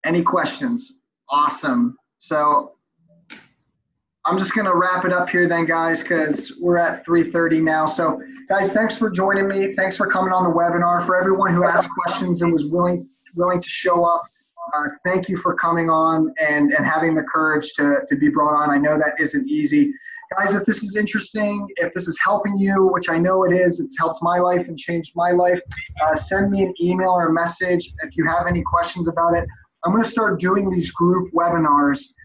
Any questions? Awesome. So I'm just going to wrap it up here then, guys, because we're at 3:30 now. So, guys, thanks for joining me. Thanks for coming on the webinar. For everyone who asked questions and was willing to show up, thank you for coming on and having the courage to be brought on. I know that isn't easy. Guys, if this is interesting, if this is helping you, which I know it is, it's helped my life and changed my life, send me an email or a message if you have any questions about it. I'm going to start doing these group webinars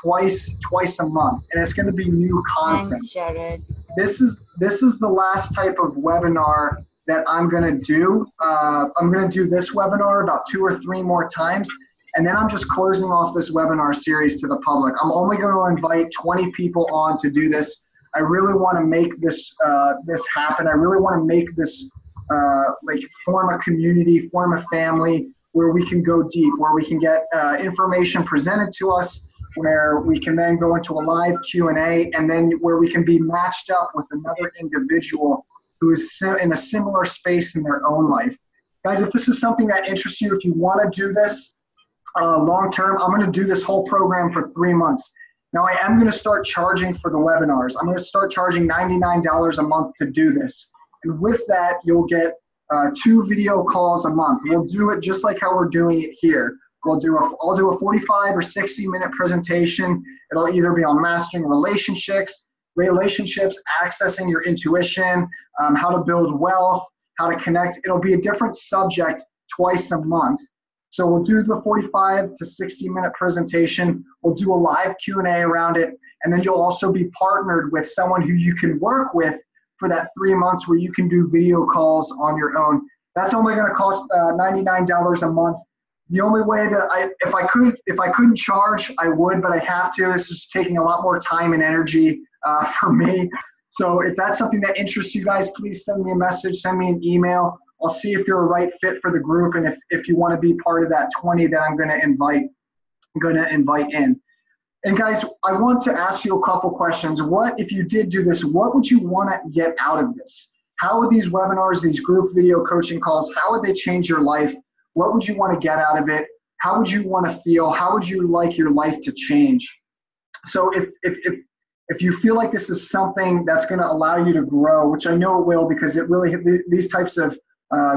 twice a month, and it's going to be new content. Thanks, Jared. This is the last type of webinar that I'm going to do. I'm going to do this webinar about 2 or 3 more times, and then I'm just closing off this webinar series to the public. I'm only going to invite 20 people on to do this. I really want to make this happen. I really want to make this form a community, form a family, where we can go deep, where we can get information presented to us, where we can then go into a live Q&A, and then where we can be matched up with another individual who is in a similar space in their own life. Guys, if this is something that interests you, if you want to do this long term, I'm going to do this whole program for 3 months. Now, I am going to start charging for the webinars. I'm going to start charging $99 a month to do this. And with that, you'll get 2 video calls a month. We'll do it just like how we're doing it here. I'll do a 45 or 60-minute presentation. It'll either be on mastering relationships, accessing your intuition, how to build wealth, how to connect. It'll be a different subject twice a month. So we'll do the 45 to 60-minute presentation. We'll do a live Q&A around it, and then you'll also be partnered with someone who you can work with for that 3 months where you can do video calls on your own. That's only going to cost $99 a month. The only way that if I couldn't charge, I would, but I have to. It's just taking a lot more time and energy for me. So if that's something that interests you guys, please send me a message, send me an email. I'll see if you're a right fit for the group, and if you want to be part of that 20 that I'm going to invite in. And guys, I want to ask you a couple questions. If you did do this, what would you want to get out of this? How would these webinars, these group video coaching calls, how would they change your life? What would you want to get out of it? How would you want to feel? How would you like your life to change? So if you feel like this is something that's going to allow you to grow, which I know it will, because these types of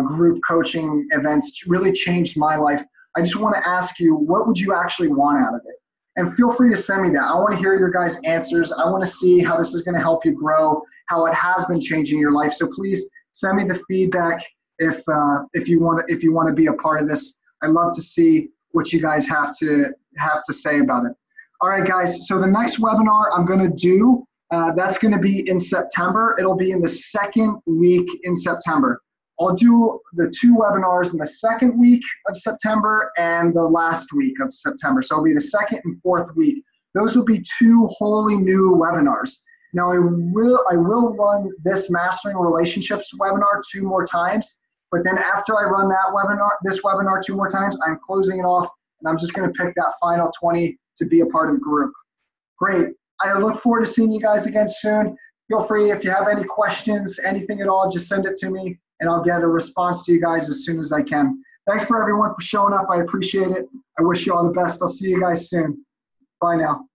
group coaching events really changed my life. I just want to ask you, what would you actually want out of it? And feel free to send me that. I want to hear your guys' answers. I want to see how this is going to help you grow, how it has been changing your life. So please send me the feedback if you want to be a part of this. I'd love to see what you guys have to say about it. All right, guys. So the next webinar I'm going to do, that's going to be in September. It'll be in the 2nd week in September. I'll do the 2 webinars in the 2nd week of September and the last week of September. So it'll be the 2nd and 4th week. Those will be 2 wholly new webinars. Now I will run this Mastering Relationships webinar 2 more times, but then after I run this webinar 2 more times, I'm closing it off, and I'm just going to pick that final 20 to be a part of the group. Great. I look forward to seeing you guys again soon. Feel free, if you have any questions, anything at all, just send it to me, and I'll get a response to you guys as soon as I can. Thanks for everyone for showing up. I appreciate it. I wish you all the best. I'll see you guys soon. Bye now.